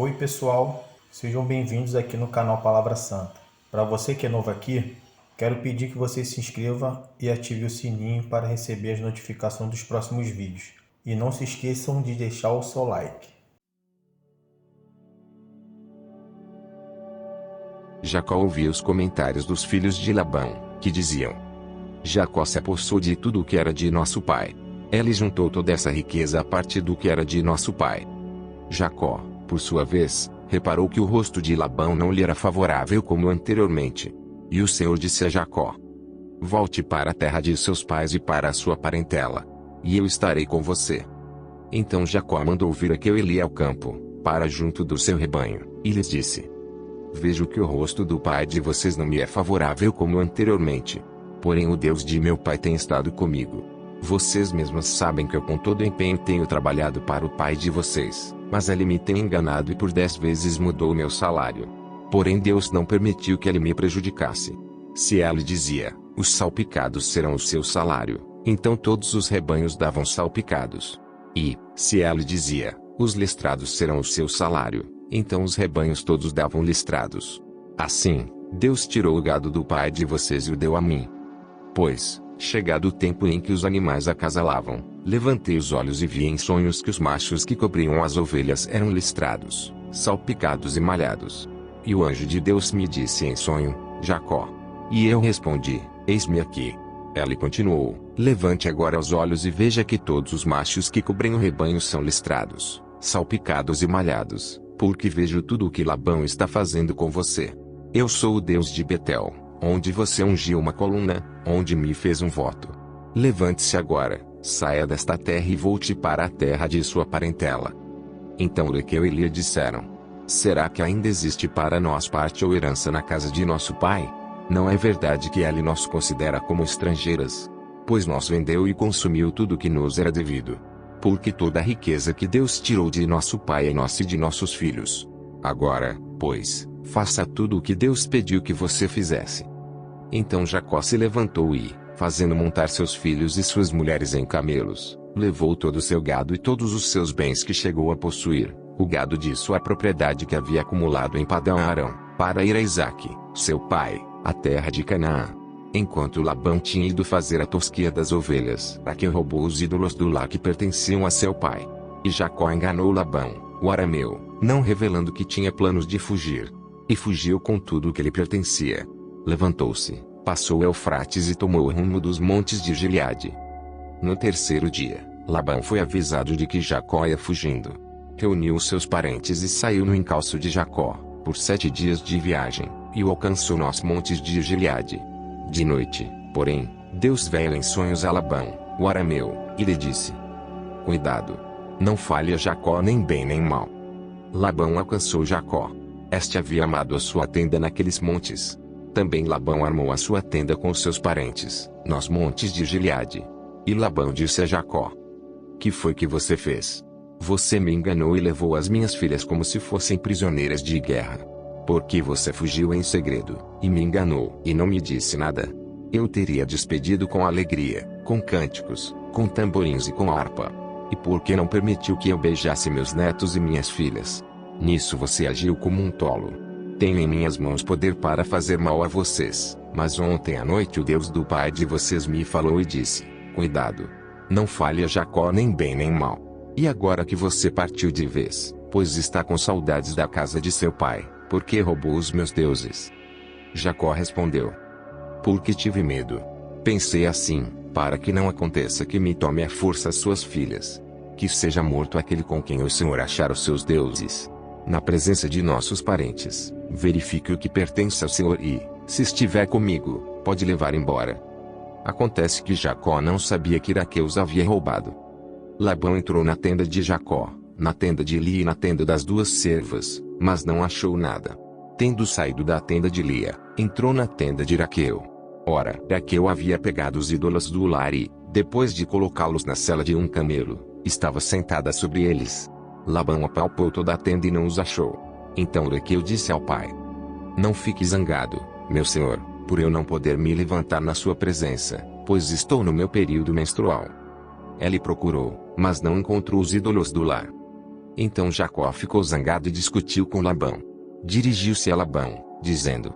Oi pessoal, sejam bem-vindos aqui no canal Palavra Santa. Para você que é novo aqui, quero pedir que você se inscreva e ative o sininho para receber as notificações dos próximos vídeos. E não se esqueçam de deixar o seu like. Jacó ouvia os comentários dos filhos de Labão, que diziam: Jacó se apossou de tudo o que era de nosso pai. Ele juntou toda essa riqueza a partir do que era de nosso pai. Jacó, por sua vez, reparou que o rosto de Labão não lhe era favorável como anteriormente. E o Senhor disse a Jacó: Volte para a terra de seus pais e para a sua parentela, e eu estarei com você. Então Jacó mandou vir Raquel e Lia ao campo, para junto do seu rebanho, e lhes disse: Vejo que o rosto do pai de vocês não me é favorável como anteriormente. Porém o Deus de meu pai tem estado comigo. Vocês mesmos sabem que eu com todo empenho tenho trabalhado para o pai de vocês, mas ele me tem enganado e por 10 vezes mudou o meu salário. Porém Deus não permitiu que ele me prejudicasse. Se ele dizia, os salpicados serão o seu salário, então todos os rebanhos davam salpicados. E, se ele dizia, os listrados serão o seu salário, então os rebanhos todos davam listrados. Assim, Deus tirou o gado do pai de vocês e o deu a mim. Pois, chegado o tempo em que os animais acasalavam, levantei os olhos e vi em sonhos que os machos que cobriam as ovelhas eram listrados, salpicados e malhados. E o anjo de Deus me disse em sonho: Jacó. E eu respondi: Eis-me aqui. Ele continuou: Levante agora os olhos e veja que todos os machos que cobrem o rebanho são listrados, salpicados e malhados, porque vejo tudo o que Labão está fazendo com você. Eu sou o Deus de Betel, onde você ungiu uma coluna, onde me fez um voto. Levante-se agora, saia desta terra e volte para a terra de sua parentela. Então Raquel e Lia disseram: Será que ainda existe para nós parte ou herança na casa de nosso pai? Não é verdade que ele nos considera como estrangeiras? Pois nos vendeu e consumiu tudo que nos era devido. Porque toda a riqueza que Deus tirou de nosso pai é nossa e de nossos filhos. Agora, pois, faça tudo o que Deus pediu que você fizesse. Então Jacó se levantou e, fazendo montar seus filhos e suas mulheres em camelos, levou todo o seu gado e todos os seus bens que chegou a possuir, o gado de sua propriedade que havia acumulado em Padã Arão, para ir a Isaque, seu pai, a terra de Canaã. Enquanto Labão tinha ido fazer a tosquia das ovelhas, Raquel roubou os ídolos do lar que pertenciam a seu pai. E Jacó enganou Labão, o arameu, não revelando que tinha planos de fugir. E fugiu com tudo o que lhe pertencia. Levantou-se, passou o Eufrates e tomou o rumo dos montes de Gileade. No terceiro dia, Labão foi avisado de que Jacó ia fugindo. Reuniu os seus parentes e saiu no encalço de Jacó, por 7 dias de viagem, e o alcançou nos montes de Gileade. De noite, porém, Deus veio em sonhos a Labão, o arameu, e lhe disse: Cuidado! Não fale a Jacó nem bem nem mal. Labão alcançou Jacó. Este havia armado a sua tenda naqueles montes. Também Labão armou a sua tenda com seus parentes, nos montes de Gileade. E Labão disse a Jacó: Que foi que você fez? Você me enganou e levou as minhas filhas como se fossem prisioneiras de guerra. Porque você fugiu em segredo, e me enganou, e não me disse nada. Eu teria despedido com alegria, com cânticos, com tamborins e com harpa. E por que não permitiu que eu beijasse meus netos e minhas filhas? Nisso você agiu como um tolo. Tenho em minhas mãos poder para fazer mal a vocês, mas ontem à noite o Deus do pai de vocês me falou e disse: Cuidado! Não fale a Jacó nem bem nem mal. E agora que você partiu de vez, pois está com saudades da casa de seu pai, porque roubou os meus deuses? Jacó respondeu: Porque tive medo. Pensei assim, para que não aconteça que me tome à força suas filhas. Que seja morto aquele com quem o Senhor achar os seus deuses. Na presença de nossos parentes, verifique o que pertence ao Senhor e, se estiver comigo, pode levar embora. Acontece que Jacó não sabia que Raquel os havia roubado. Labão entrou na tenda de Jacó, na tenda de Lia e na tenda das 2 servas, mas não achou nada. Tendo saído da tenda de Lia, entrou na tenda de Raquel. Ora, Raquel havia pegado os ídolos do lar e, depois de colocá-los na sela de um camelo, estava sentada sobre eles. Labão apalpou toda a tenda e não os achou. Então Raquel disse ao pai: Não fique zangado, meu senhor, por eu não poder me levantar na sua presença, pois estou no meu período menstrual. Ele procurou, mas não encontrou os ídolos do lar. Então Jacó ficou zangado e discutiu com Labão. Dirigiu-se a Labão, dizendo: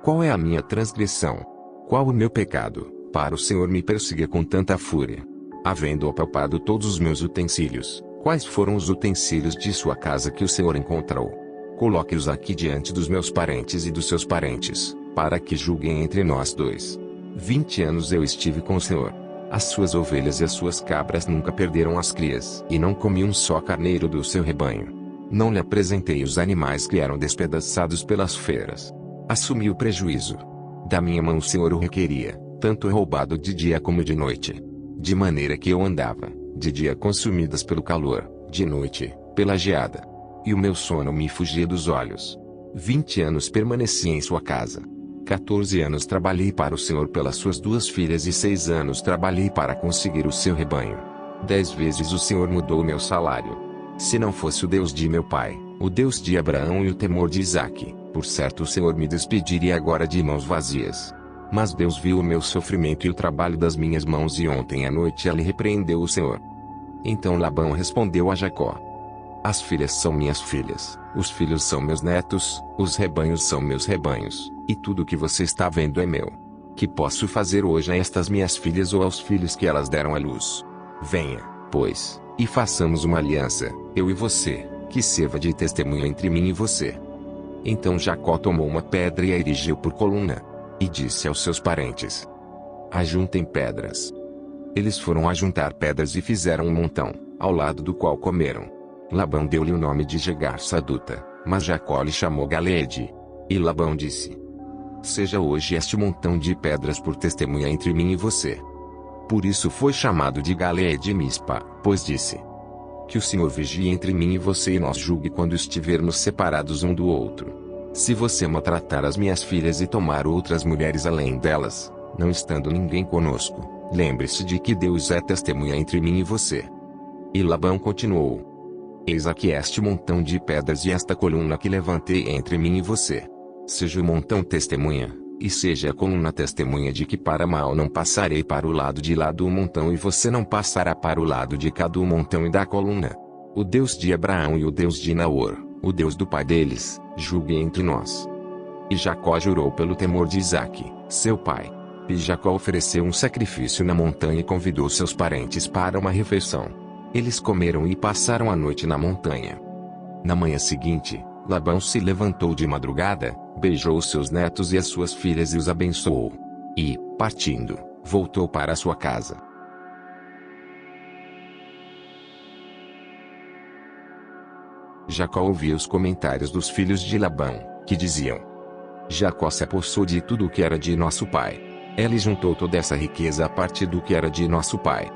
Qual é a minha transgressão? Qual o meu pecado, para o Senhor me perseguir com tanta fúria? Havendo apalpado todos os meus utensílios, quais foram os utensílios de sua casa que o Senhor encontrou? Coloque-os aqui diante dos meus parentes e dos seus parentes, para que julguem entre nós dois. 20 anos eu estive com o Senhor. As suas ovelhas e as suas cabras nunca perderam as crias, e não comi um só carneiro do seu rebanho. Não lhe apresentei os animais que eram despedaçados pelas feras. Assumi o prejuízo. Da minha mão o Senhor o requeria, tanto roubado de dia como de noite. De maneira que eu andava, de dia consumidas pelo calor, de noite, pela geada. E o meu sono me fugia dos olhos. 20 anos permaneci em sua casa. 14 anos trabalhei para o Senhor pelas suas 2 filhas e 6 anos trabalhei para conseguir o seu rebanho. 10 vezes o Senhor mudou o meu salário. Se não fosse o Deus de meu pai, o Deus de Abraão e o temor de Isaque, por certo o Senhor me despediria agora de mãos vazias. Mas Deus viu o meu sofrimento e o trabalho das minhas mãos e ontem à noite ele repreendeu o Senhor. Então Labão respondeu a Jacó: As filhas são minhas filhas, os filhos são meus netos, os rebanhos são meus rebanhos, e tudo o que você está vendo é meu. Que posso fazer hoje a estas minhas filhas ou aos filhos que elas deram à luz? Venha, pois, e façamos uma aliança, eu e você, que sirva de testemunho entre mim e você. Então Jacó tomou uma pedra e a erigiu por coluna. E disse aos seus parentes: Ajuntem pedras. Eles foram ajuntar pedras e fizeram um montão, ao lado do qual comeram. Labão deu-lhe o nome de Jegar-Saduta, mas Jacó lhe chamou Galeede. E Labão disse: Seja hoje este montão de pedras por testemunha entre mim e você. Por isso foi chamado de Galeede Mispa, pois disse: Que o Senhor vigie entre mim e você e nós julgue quando estivermos separados um do outro. Se você maltratar as minhas filhas e tomar outras mulheres além delas, não estando ninguém conosco, lembre-se de que Deus é testemunha entre mim e você. E Labão continuou: Eis aqui este montão de pedras e esta coluna que levantei entre mim e você. Seja o montão testemunha, e seja a coluna testemunha de que para mal não passarei para o lado de lá do montão e você não passará para o lado de cá do montão e da coluna. O Deus de Abraão e o Deus de Naor, o Deus do pai deles, julgue entre nós. E Jacó jurou pelo temor de Isaque, seu pai. E Jacó ofereceu um sacrifício na montanha e convidou seus parentes para uma refeição. Eles comeram e passaram a noite na montanha. Na manhã seguinte, Labão se levantou de madrugada, beijou seus netos e as suas filhas e os abençoou. E, partindo, voltou para sua casa. Jacó ouvia os comentários dos filhos de Labão, que diziam: Jacó se apossou de tudo o que era de nosso pai. Ele juntou toda essa riqueza a partir do que era de nosso pai.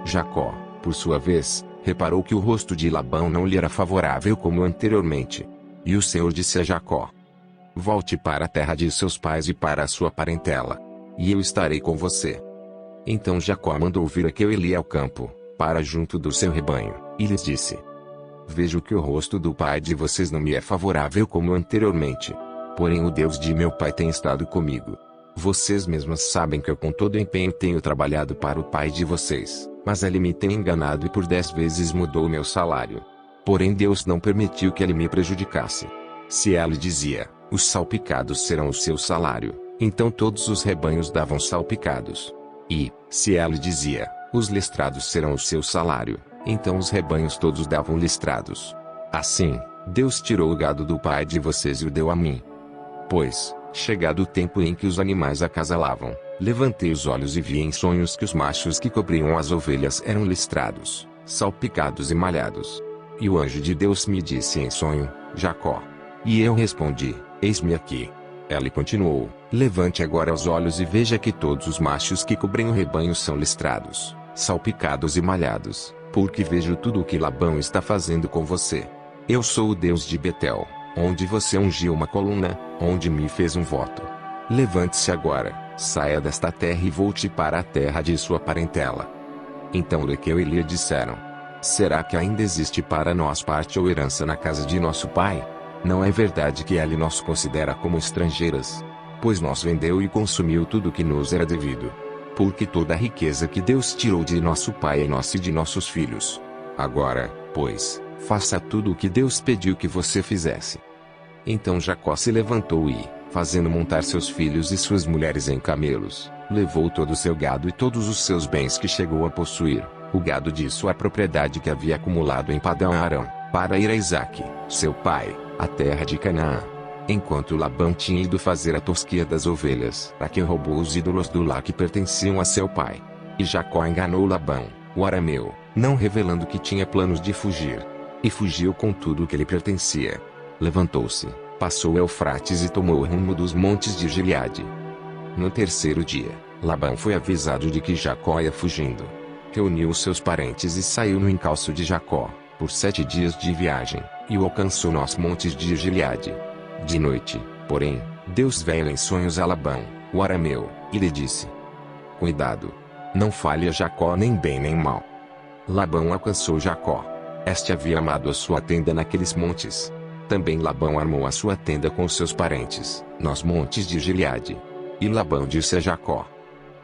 Jacó, por sua vez, reparou que o rosto de Labão não lhe era favorável como anteriormente. E o Senhor disse a Jacó: Volte para a terra de seus pais e para a sua parentela, e eu estarei com você. Então Jacó mandou vir Raquel e Lia ao campo, para junto do seu rebanho, e lhes disse: Vejo que o rosto do pai de vocês não me é favorável como anteriormente. Porém o Deus de meu pai tem estado comigo. Vocês mesmas sabem que eu com todo empenho tenho trabalhado para o pai de vocês, mas ele me tem enganado e por 10 vezes mudou o meu salário. Porém Deus não permitiu que ele me prejudicasse. Se ele dizia: os salpicados serão o seu salário, então todos os rebanhos davam salpicados. E, se ele dizia: os listrados serão o seu salário, então os rebanhos todos davam listrados. Assim, Deus tirou o gado do pai de vocês e o deu a mim. Pois, chegado o tempo em que os animais acasalavam, levantei os olhos e vi em sonhos que os machos que cobriam as ovelhas eram listrados, salpicados e malhados. E o anjo de Deus me disse em sonho: Jacó. E eu respondi: eis-me aqui. Ele continuou: levante agora os olhos e veja que todos os machos que cobrem o rebanho são listrados, salpicados e malhados, porque vejo tudo o que Labão está fazendo com você. Eu sou o Deus de Betel, onde você ungiu uma coluna, onde me fez um voto. Levante-se agora, saia desta terra e volte para a terra de sua parentela. Então Raquel e Lia disseram: será que ainda existe para nós parte ou herança na casa de nosso pai? Não é verdade que ele nos considera como estrangeiras? Pois nos vendeu e consumiu tudo o que nos era devido. Porque toda a riqueza que Deus tirou de nosso pai é nossa e de nossos filhos. Agora, pois, Faça tudo o que Deus pediu que você fizesse. Então Jacó se levantou e, fazendo montar seus filhos e suas mulheres em camelos, levou todo o seu gado e todos os seus bens que chegou a possuir, o gado de sua propriedade que havia acumulado em Padã Arã, para ir a Isaque, seu pai, à terra de Canaã. Enquanto Labão tinha ido fazer a tosquia das ovelhas, Raquel roubou os ídolos do lar que pertenciam a seu pai. E Jacó enganou Labão, o arameu, não revelando que tinha planos de fugir. E fugiu com tudo o que lhe pertencia. Levantou-se, passou o Eufrates e tomou o rumo dos montes de Gileade. No terceiro dia, Labão foi avisado de que Jacó ia fugindo. Reuniu os seus parentes e saiu no encalço de Jacó, por 7 dias de viagem, e o alcançou nos montes de Gileade. De noite, porém, Deus veio em sonhos a Labão, o arameu, e lhe disse: Cuidado! Não fale a Jacó nem bem nem mal. Labão alcançou Jacó. Este havia armado a sua tenda naqueles montes. Também Labão armou a sua tenda com seus parentes, nos montes de Gileade. E Labão disse a Jacó: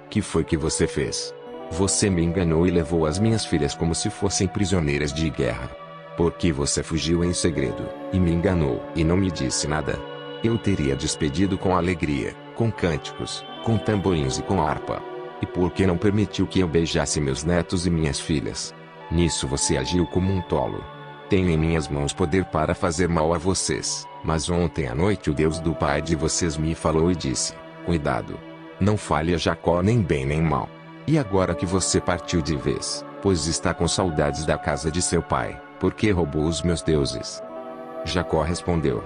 Que foi que você fez? Você me enganou e levou as minhas filhas como se fossem prisioneiras de guerra. Porque você fugiu em segredo, e me enganou, e não me disse nada. Eu teria despedido com alegria, com cânticos, com tamborins e com harpa. E por que não permitiu que eu beijasse meus netos e minhas filhas? Nisso você agiu como um tolo. Tenho em minhas mãos poder para fazer mal a vocês, mas ontem à noite o Deus do pai de vocês me falou e disse: Cuidado! Não fale a Jacó nem bem nem mal. E agora que você partiu de vez, pois está com saudades da casa de seu pai, porque roubou os meus deuses? Jacó respondeu: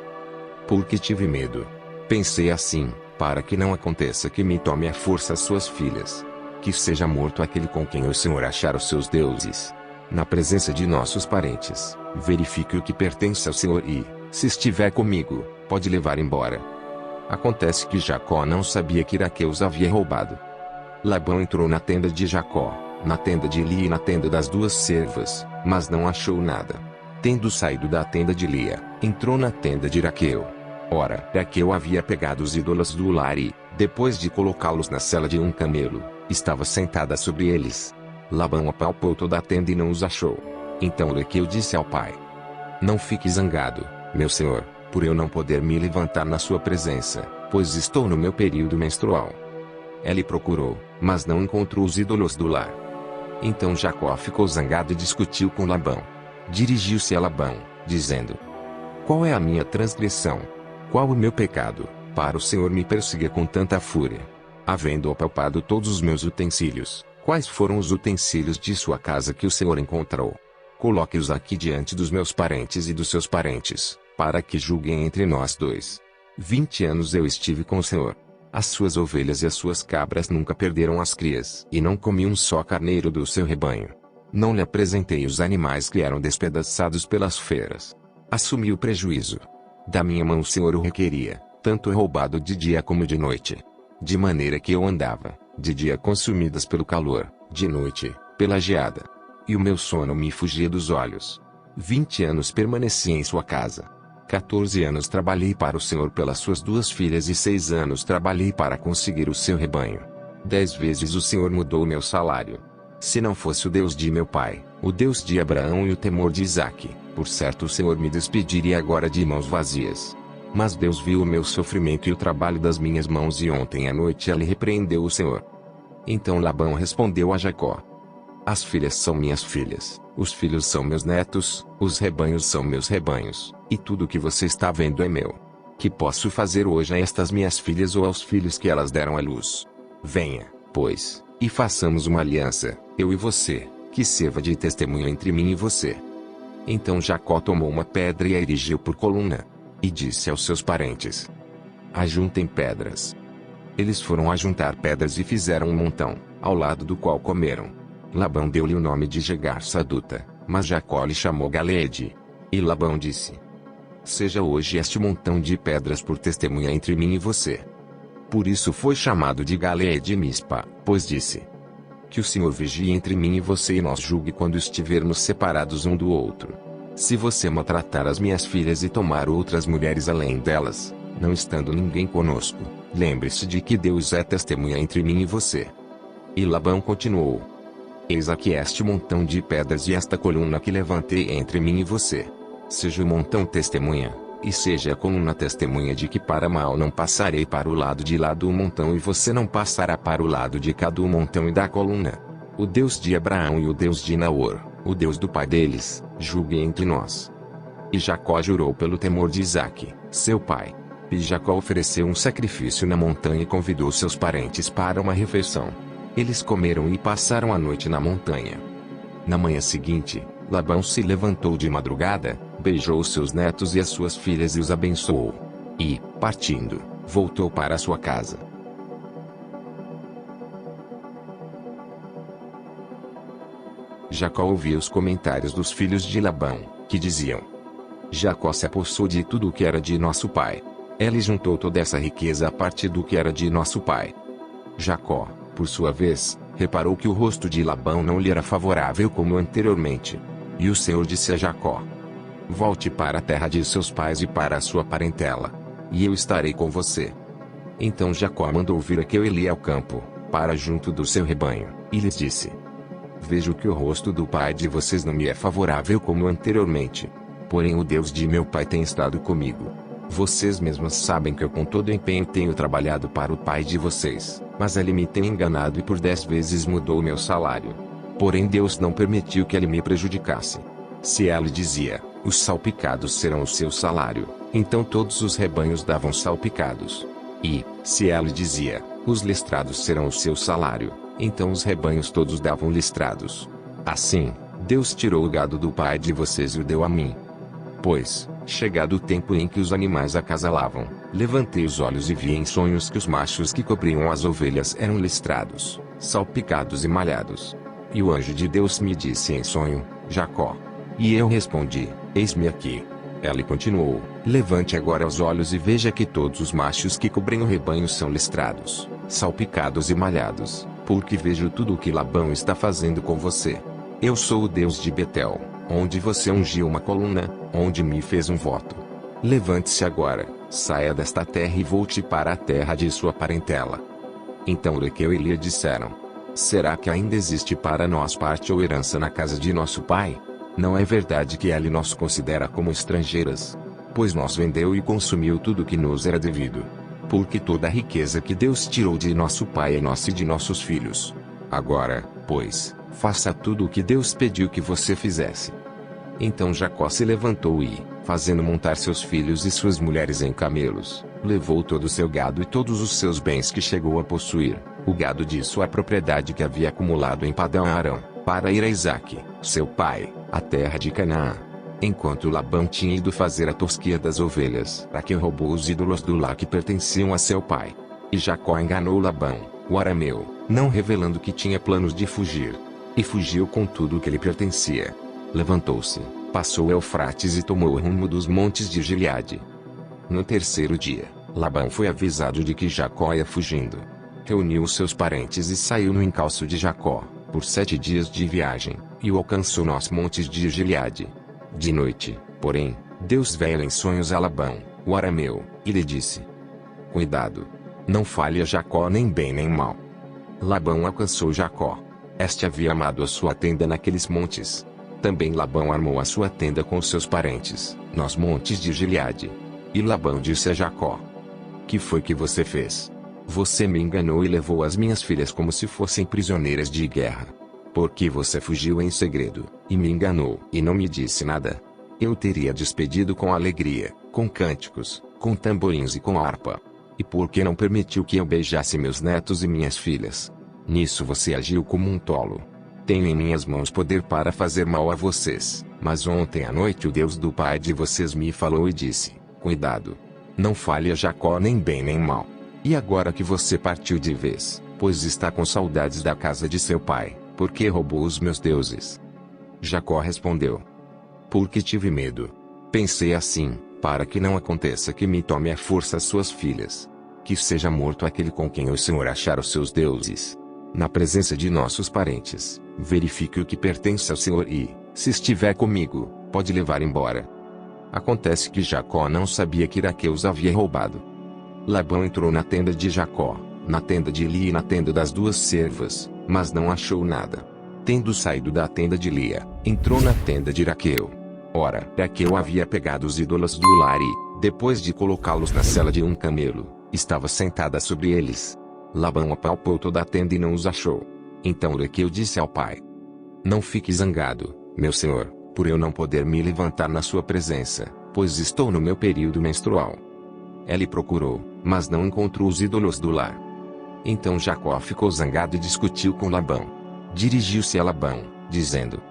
Porque tive medo. Pensei assim, para que não aconteça que me tome à força as suas filhas. Que seja morto aquele com quem o Senhor achar os seus deuses. Na presença de nossos parentes, verifique o que pertence ao Senhor e, se estiver comigo, pode levar embora. Acontece que Jacó não sabia que Raquel os havia roubado. Labão entrou na tenda de Jacó, na tenda de Lia e na tenda das 2 servas, mas não achou nada. Tendo saído da tenda de Lia, entrou na tenda de Raquel. Ora, Raquel havia pegado os ídolos do lar e, depois de colocá-los na sela de um camelo, estava sentada sobre eles. Labão apalpou toda a tenda e não os achou. Então Raquel disse ao pai: Não fique zangado, meu senhor, por eu não poder me levantar na sua presença, pois estou no meu período menstrual. Ela procurou, mas não encontrou os ídolos do lar. Então Jacó ficou zangado e discutiu com Labão. Dirigiu-se a Labão, dizendo: Qual é a minha transgressão? Qual o meu pecado, para o Senhor me perseguir com tanta fúria? Havendo apalpado todos os meus utensílios, quais foram os utensílios de sua casa que o Senhor encontrou? Coloque-os aqui diante dos meus parentes e dos seus parentes, para que julguem entre nós 2. 20 anos eu estive com o Senhor. As suas ovelhas e as suas cabras nunca perderam as crias, e não comi um só carneiro do seu rebanho. Não lhe apresentei os animais que eram despedaçados pelas feras. Assumi o prejuízo. Da minha mão o Senhor o requeria, tanto roubado de dia como de noite. De maneira que eu andava, de dia consumidas pelo calor, de noite, pela geada. E o meu sono me fugia dos olhos. 20 anos permaneci em sua casa. 14 anos trabalhei para o Senhor pelas suas 2 filhas e 6 anos trabalhei para conseguir o seu rebanho. 10 vezes o Senhor mudou o meu salário. Se não fosse o Deus de meu pai, o Deus de Abraão e o temor de Isaque, por certo o Senhor me despediria agora de mãos vazias. Mas Deus viu o meu sofrimento e o trabalho das minhas mãos e ontem à noite ele repreendeu o Senhor. Então Labão respondeu a Jacó: As filhas são minhas filhas, os filhos são meus netos, os rebanhos são meus rebanhos, e tudo o que você está vendo é meu. Que posso fazer hoje a estas minhas filhas ou aos filhos que elas deram à luz? Venha, pois, e façamos uma aliança, eu e você, que sirva de testemunho entre mim e você. Então Jacó tomou uma pedra e a erigiu por coluna. E disse aos seus parentes: Ajuntem pedras. Eles foram ajuntar pedras e fizeram um montão, ao lado do qual comeram. Labão deu-lhe o nome de Jegar-Saduta, mas Jacó lhe chamou Galeede. E Labão disse: Seja hoje este montão de pedras por testemunha entre mim e você. Por isso foi chamado de Galeede Mispa, pois disse: Que o Senhor vigie entre mim e você e nós julgue quando estivermos separados um do outro. Se você maltratar as minhas filhas e tomar outras mulheres além delas, não estando ninguém conosco, lembre-se de que Deus é testemunha entre mim e você. E Labão continuou: Eis aqui este montão de pedras e esta coluna que levantei entre mim e você. Seja o montão testemunha, e seja a coluna testemunha de que para mal não passarei para o lado de lá do montão e você não passará para o lado de cá do montão e da coluna. O Deus de Abraão e o Deus de Naor, o Deus do pai deles, julgue entre nós. E Jacó jurou pelo temor de Isaque, seu pai. E Jacó ofereceu um sacrifício na montanha e convidou seus parentes para uma refeição. Eles comeram e passaram a noite na montanha. Na manhã seguinte, Labão se levantou de madrugada, beijou seus netos e as suas filhas e os abençoou. E, partindo, voltou para sua casa. Jacó ouvia os comentários dos filhos de Labão, que diziam: Jacó se apossou de tudo o que era de nosso pai. Ele juntou toda essa riqueza a partir do que era de nosso pai. Jacó, por sua vez, reparou que o rosto de Labão não lhe era favorável como anteriormente. E o Senhor disse a Jacó: Volte para a terra de seus pais e para a sua parentela, e eu estarei com você. Então Jacó mandou vir Raquel ao campo, para junto do seu rebanho, e lhes disse: Vejo que o rosto do pai de vocês não me é favorável como anteriormente. Porém o Deus de meu pai tem estado comigo. Vocês mesmas sabem que eu com todo empenho tenho trabalhado para o pai de vocês, mas ele me tem enganado e por 10 vezes mudou o meu salário. Porém Deus não permitiu que ele me prejudicasse. Se ele dizia, os salpicados serão o seu salário, então todos os rebanhos davam salpicados. E, se ele dizia, os listrados serão o seu salário, então os rebanhos todos davam listrados. Assim, Deus tirou o gado do pai de vocês e o deu a mim. Pois, chegado o tempo em que os animais acasalavam, levantei os olhos e vi em sonhos que os machos que cobriam as ovelhas eram listrados, salpicados e malhados. E o anjo de Deus me disse em sonho: Jacó. E eu respondi: Eis-me aqui. Ele continuou: Levante agora os olhos e veja que todos os machos que cobrem o rebanho são listrados, salpicados e malhados, porque vejo tudo o que Labão está fazendo com você. Eu sou o Deus de Betel, onde você ungiu uma coluna, onde me fez um voto. Levante-se agora, saia desta terra e volte para a terra de sua parentela. Então Raquel e Lia disseram: Será que ainda existe para nós parte ou herança na casa de nosso pai? Não é verdade que ele nos considera como estrangeiras? Pois nos vendeu e consumiu tudo que nos era devido. Porque toda a riqueza que Deus tirou de nosso pai é nossa e de nossos filhos. Agora, pois, faça tudo o que Deus pediu que você fizesse. Então Jacó se levantou e, fazendo montar seus filhos e suas mulheres em camelos, levou todo o seu gado e todos os seus bens que chegou a possuir, o gado de sua propriedade que havia acumulado em Padã-Arã, para ir a Isaque, seu pai, à terra de Canaã. Enquanto Labão tinha ido fazer a tosquia das ovelhas, Raquel roubou os ídolos do lar que pertenciam a seu pai. E Jacó enganou Labão, o arameu, não revelando que tinha planos de fugir. E fugiu com tudo o que lhe pertencia. Levantou-se, passou o Eufrates e tomou o rumo dos montes de Gileade. No terceiro dia, Labão foi avisado de que Jacó ia fugindo. Reuniu os seus parentes e saiu no encalço de Jacó, por 7 dias de viagem, e o alcançou nos montes de Gileade. De noite, porém, Deus veio em sonhos a Labão, o arameu, e lhe disse: Cuidado! Não fale a Jacó nem bem nem mal. Labão alcançou Jacó. Este havia armado a sua tenda naqueles montes. Também Labão armou a sua tenda com os seus parentes, nos montes de Gileade. E Labão disse a Jacó: Que foi que você fez? Você me enganou e levou as minhas filhas como se fossem prisioneiras de guerra. Porque você fugiu em segredo, e me enganou, e não me disse nada. Eu teria despedido com alegria, com cânticos, com tamborins e com harpa. E por que não permitiu que eu beijasse meus netos e minhas filhas? Nisso você agiu como um tolo. Tenho em minhas mãos poder para fazer mal a vocês, mas ontem à noite o Deus do pai de vocês me falou e disse: Cuidado! Não fale a Jacó nem bem nem mal. E agora que você partiu de vez, pois está com saudades da casa de seu pai, porque roubou os meus deuses? Jacó respondeu: Porque tive medo. Pensei assim, para que não aconteça que me tome à força as suas filhas. Que seja morto aquele com quem o Senhor achar os seus deuses. Na presença de nossos parentes, verifique o que pertence ao Senhor e, se estiver comigo, pode levar embora. Acontece que Jacó não sabia que Raquel os havia roubado. Labão entrou na tenda de Jacó, na tenda de Lia e na tenda das 2 servas, mas não achou nada. Tendo saído da tenda de Lia, entrou na tenda de Raquel. Ora, Raquel havia pegado os ídolos do lar e, depois de colocá-los na sela de um camelo, estava sentada sobre eles. Labão apalpou toda a tenda e não os achou. Então Raquel disse ao pai: Não fique zangado, meu senhor, por eu não poder me levantar na sua presença, pois estou no meu período menstrual. Ele procurou, mas não encontrou os ídolos do lar. Então Jacó ficou zangado e discutiu com Labão. Dirigiu-se a Labão, dizendo: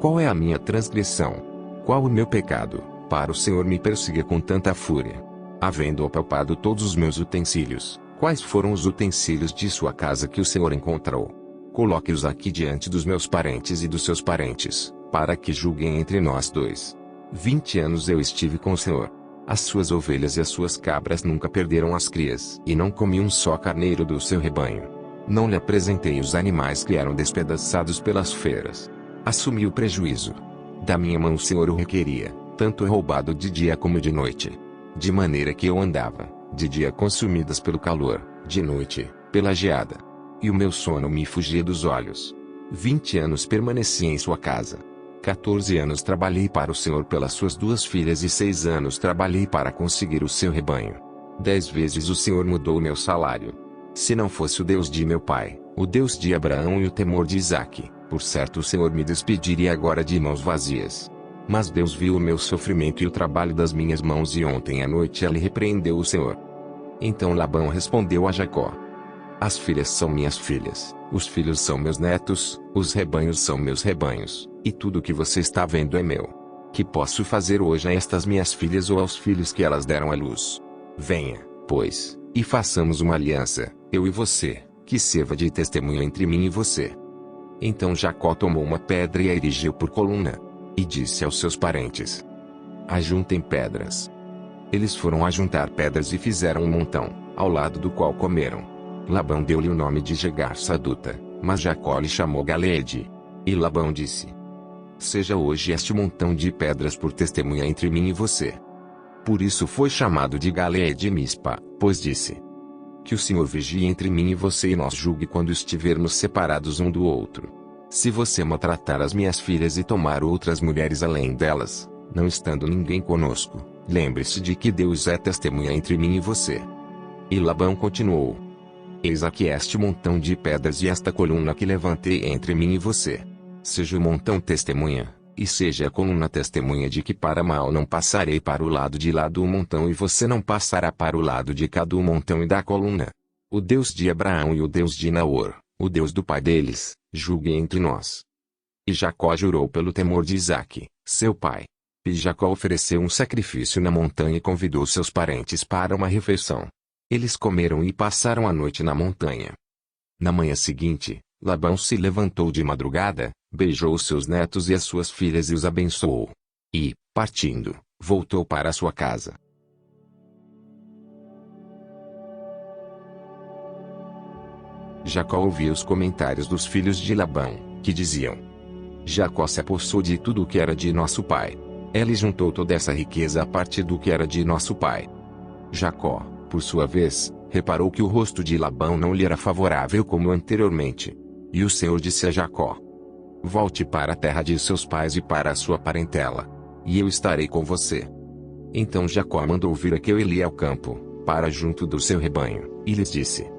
Qual é a minha transgressão? Qual o meu pecado, para o Senhor me perseguir com tanta fúria? Havendo apalpado todos os meus utensílios, quais foram os utensílios de sua casa que o Senhor encontrou? Coloque-os aqui diante dos meus parentes e dos seus parentes, para que julguem entre nós dois. 20 anos eu estive com o Senhor. As suas ovelhas e as suas cabras nunca perderam as crias, e não comi um só carneiro do seu rebanho. Não lhe apresentei os animais que eram despedaçados pelas feras. Assumi o prejuízo. Da minha mão o Senhor o requeria, tanto roubado de dia como de noite. De maneira que eu andava, de dia consumidas pelo calor, de noite, pela geada. E o meu sono me fugia dos olhos. 20 anos permaneci em sua casa. 14 anos trabalhei para o Senhor pelas suas 2 filhas e 6 anos trabalhei para conseguir o seu rebanho. 10 vezes o Senhor mudou o meu salário. Se não fosse o Deus de meu pai, o Deus de Abraão e o temor de Isaque, por certo o Senhor me despediria agora de mãos vazias. Mas Deus viu o meu sofrimento e o trabalho das minhas mãos e ontem à noite ele repreendeu o Senhor. Então Labão respondeu a Jacó: As filhas são minhas filhas, os filhos são meus netos, os rebanhos são meus rebanhos, e tudo o que você está vendo é meu. Que posso fazer hoje a estas minhas filhas ou aos filhos que elas deram à luz? Venha, pois, e façamos uma aliança, eu e você, que sirva de testemunho entre mim e você. Então Jacó tomou uma pedra e a erigiu por coluna. E disse aos seus parentes: Ajuntem pedras. Eles foram ajuntar pedras e fizeram um montão, ao lado do qual comeram. Labão deu-lhe o nome de Jegar-Saduta, mas Jacó lhe chamou Galeede. E Labão disse: Seja hoje este montão de pedras por testemunha entre mim e você. Por isso foi chamado de Galeede Mispa, pois disse: Que o Senhor vigie entre mim e você e nós julgue quando estivermos separados um do outro. Se você maltratar as minhas filhas e tomar outras mulheres além delas, não estando ninguém conosco, lembre-se de que Deus é testemunha entre mim e você. E Labão continuou: Eis aqui este montão de pedras e esta coluna que levantei entre mim e você. Seja o montão testemunha, e seja a coluna testemunha de que para mal não passarei para o lado de lá do montão e você não passará para o lado de cá do montão e da coluna. O Deus de Abraão e o Deus de Naor, o Deus do pai deles, julgue entre nós. E Jacó jurou pelo temor de Isaque, seu pai. E Jacó ofereceu um sacrifício na montanha e convidou seus parentes para uma refeição. Eles comeram e passaram a noite na montanha. Na manhã seguinte, Labão se levantou de madrugada, beijou os seus netos e as suas filhas e os abençoou. E, partindo, voltou para sua casa. Jacó ouvia os comentários dos filhos de Labão, que diziam: Jacó se apossou de tudo o que era de nosso pai. Ele juntou toda essa riqueza a partir do que era de nosso pai. Jacó, por sua vez, reparou que o rosto de Labão não lhe era favorável como anteriormente. E o Senhor disse a Jacó: Volte para a terra de seus pais e para a sua parentela, e eu estarei com você. Então Jacó mandou vir Raquel e Lia ao campo, para junto do seu rebanho, e lhes disse: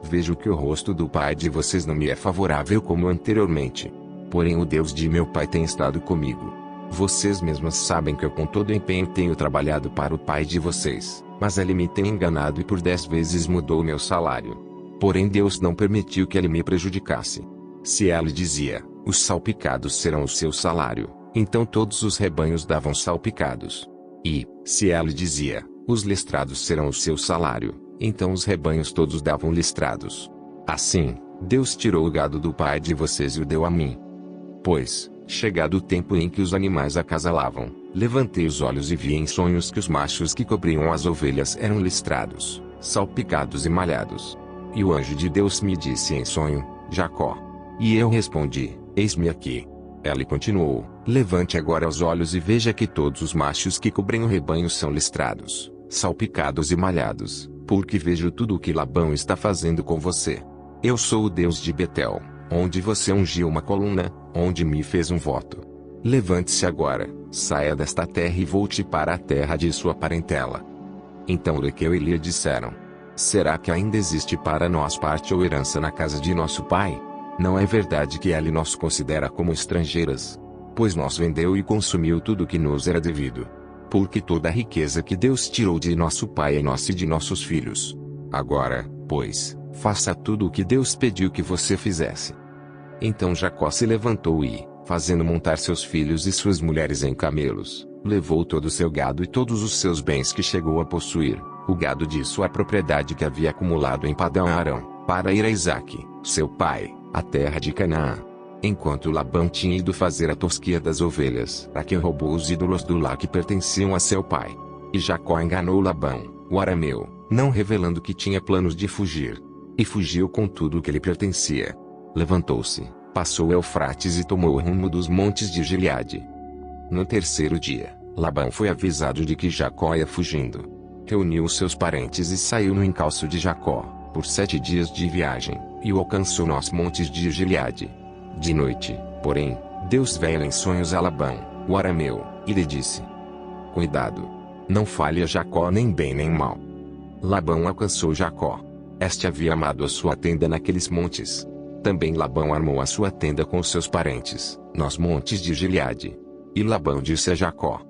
Vejo que o rosto do pai de vocês não me é favorável como anteriormente. Porém o Deus de meu pai tem estado comigo. Vocês mesmos sabem que eu com todo empenho tenho trabalhado para o pai de vocês, mas ele me tem enganado e por 10 vezes mudou o meu salário. Porém Deus não permitiu que ele me prejudicasse. Se ele dizia: os salpicados serão o seu salário, então todos os rebanhos davam salpicados. E, se ele dizia: os listrados serão o seu salário, então os rebanhos todos davam listrados. Assim, Deus tirou o gado do pai de vocês e o deu a mim. Pois, chegado o tempo em que os animais acasalavam, levantei os olhos e vi em sonhos que os machos que cobriam as ovelhas eram listrados, salpicados e malhados. E o anjo de Deus me disse em sonho: Jacó. E eu respondi: eis-me aqui. Ele continuou: levante agora os olhos e veja que todos os machos que cobrem o rebanho são listrados, salpicados e malhados, porque vejo tudo o que Labão está fazendo com você. Eu sou o Deus de Betel, onde você ungiu uma coluna, onde me fez um voto. Levante-se agora, saia desta terra e volte para a terra de sua parentela. Então Raquel e Lia disseram: será que ainda existe para nós parte ou herança na casa de nosso pai? Não é verdade que ele nos considera como estrangeiras? Pois nos vendeu e consumiu tudo que nos era devido. Porque toda a riqueza que Deus tirou de nosso pai é nossa e de nossos filhos. Agora, pois, faça tudo o que Deus pediu que você fizesse. Então Jacó se levantou e, fazendo montar seus filhos e suas mulheres em camelos, levou todo o seu gado e todos os seus bens que chegou a possuir, o gado de sua propriedade que havia acumulado em Padã Arã, para ir a Isaque, seu pai, a terra de Canaã. Enquanto Labão tinha ido fazer a tosquia das ovelhas, Raquel roubou os ídolos do lar que pertenciam a seu pai. E Jacó enganou Labão, o arameu, não revelando que tinha planos de fugir. E fugiu com tudo o que lhe pertencia. Levantou-se, passou o Eufrates e tomou o rumo dos montes de Gileade. No terceiro dia, Labão foi avisado de que Jacó ia fugindo. Reuniu os seus parentes e saiu no encalço de Jacó, por 7 dias de viagem, e o alcançou nos montes de Gileade. De noite, porém, Deus veio em sonhos a Labão, o arameu, e lhe disse: cuidado! Não fale a Jacó nem bem nem mal. Labão alcançou Jacó. Este havia armado a sua tenda naqueles montes. Também Labão armou a sua tenda com seus parentes, nos montes de Gileade. E Labão disse a Jacó: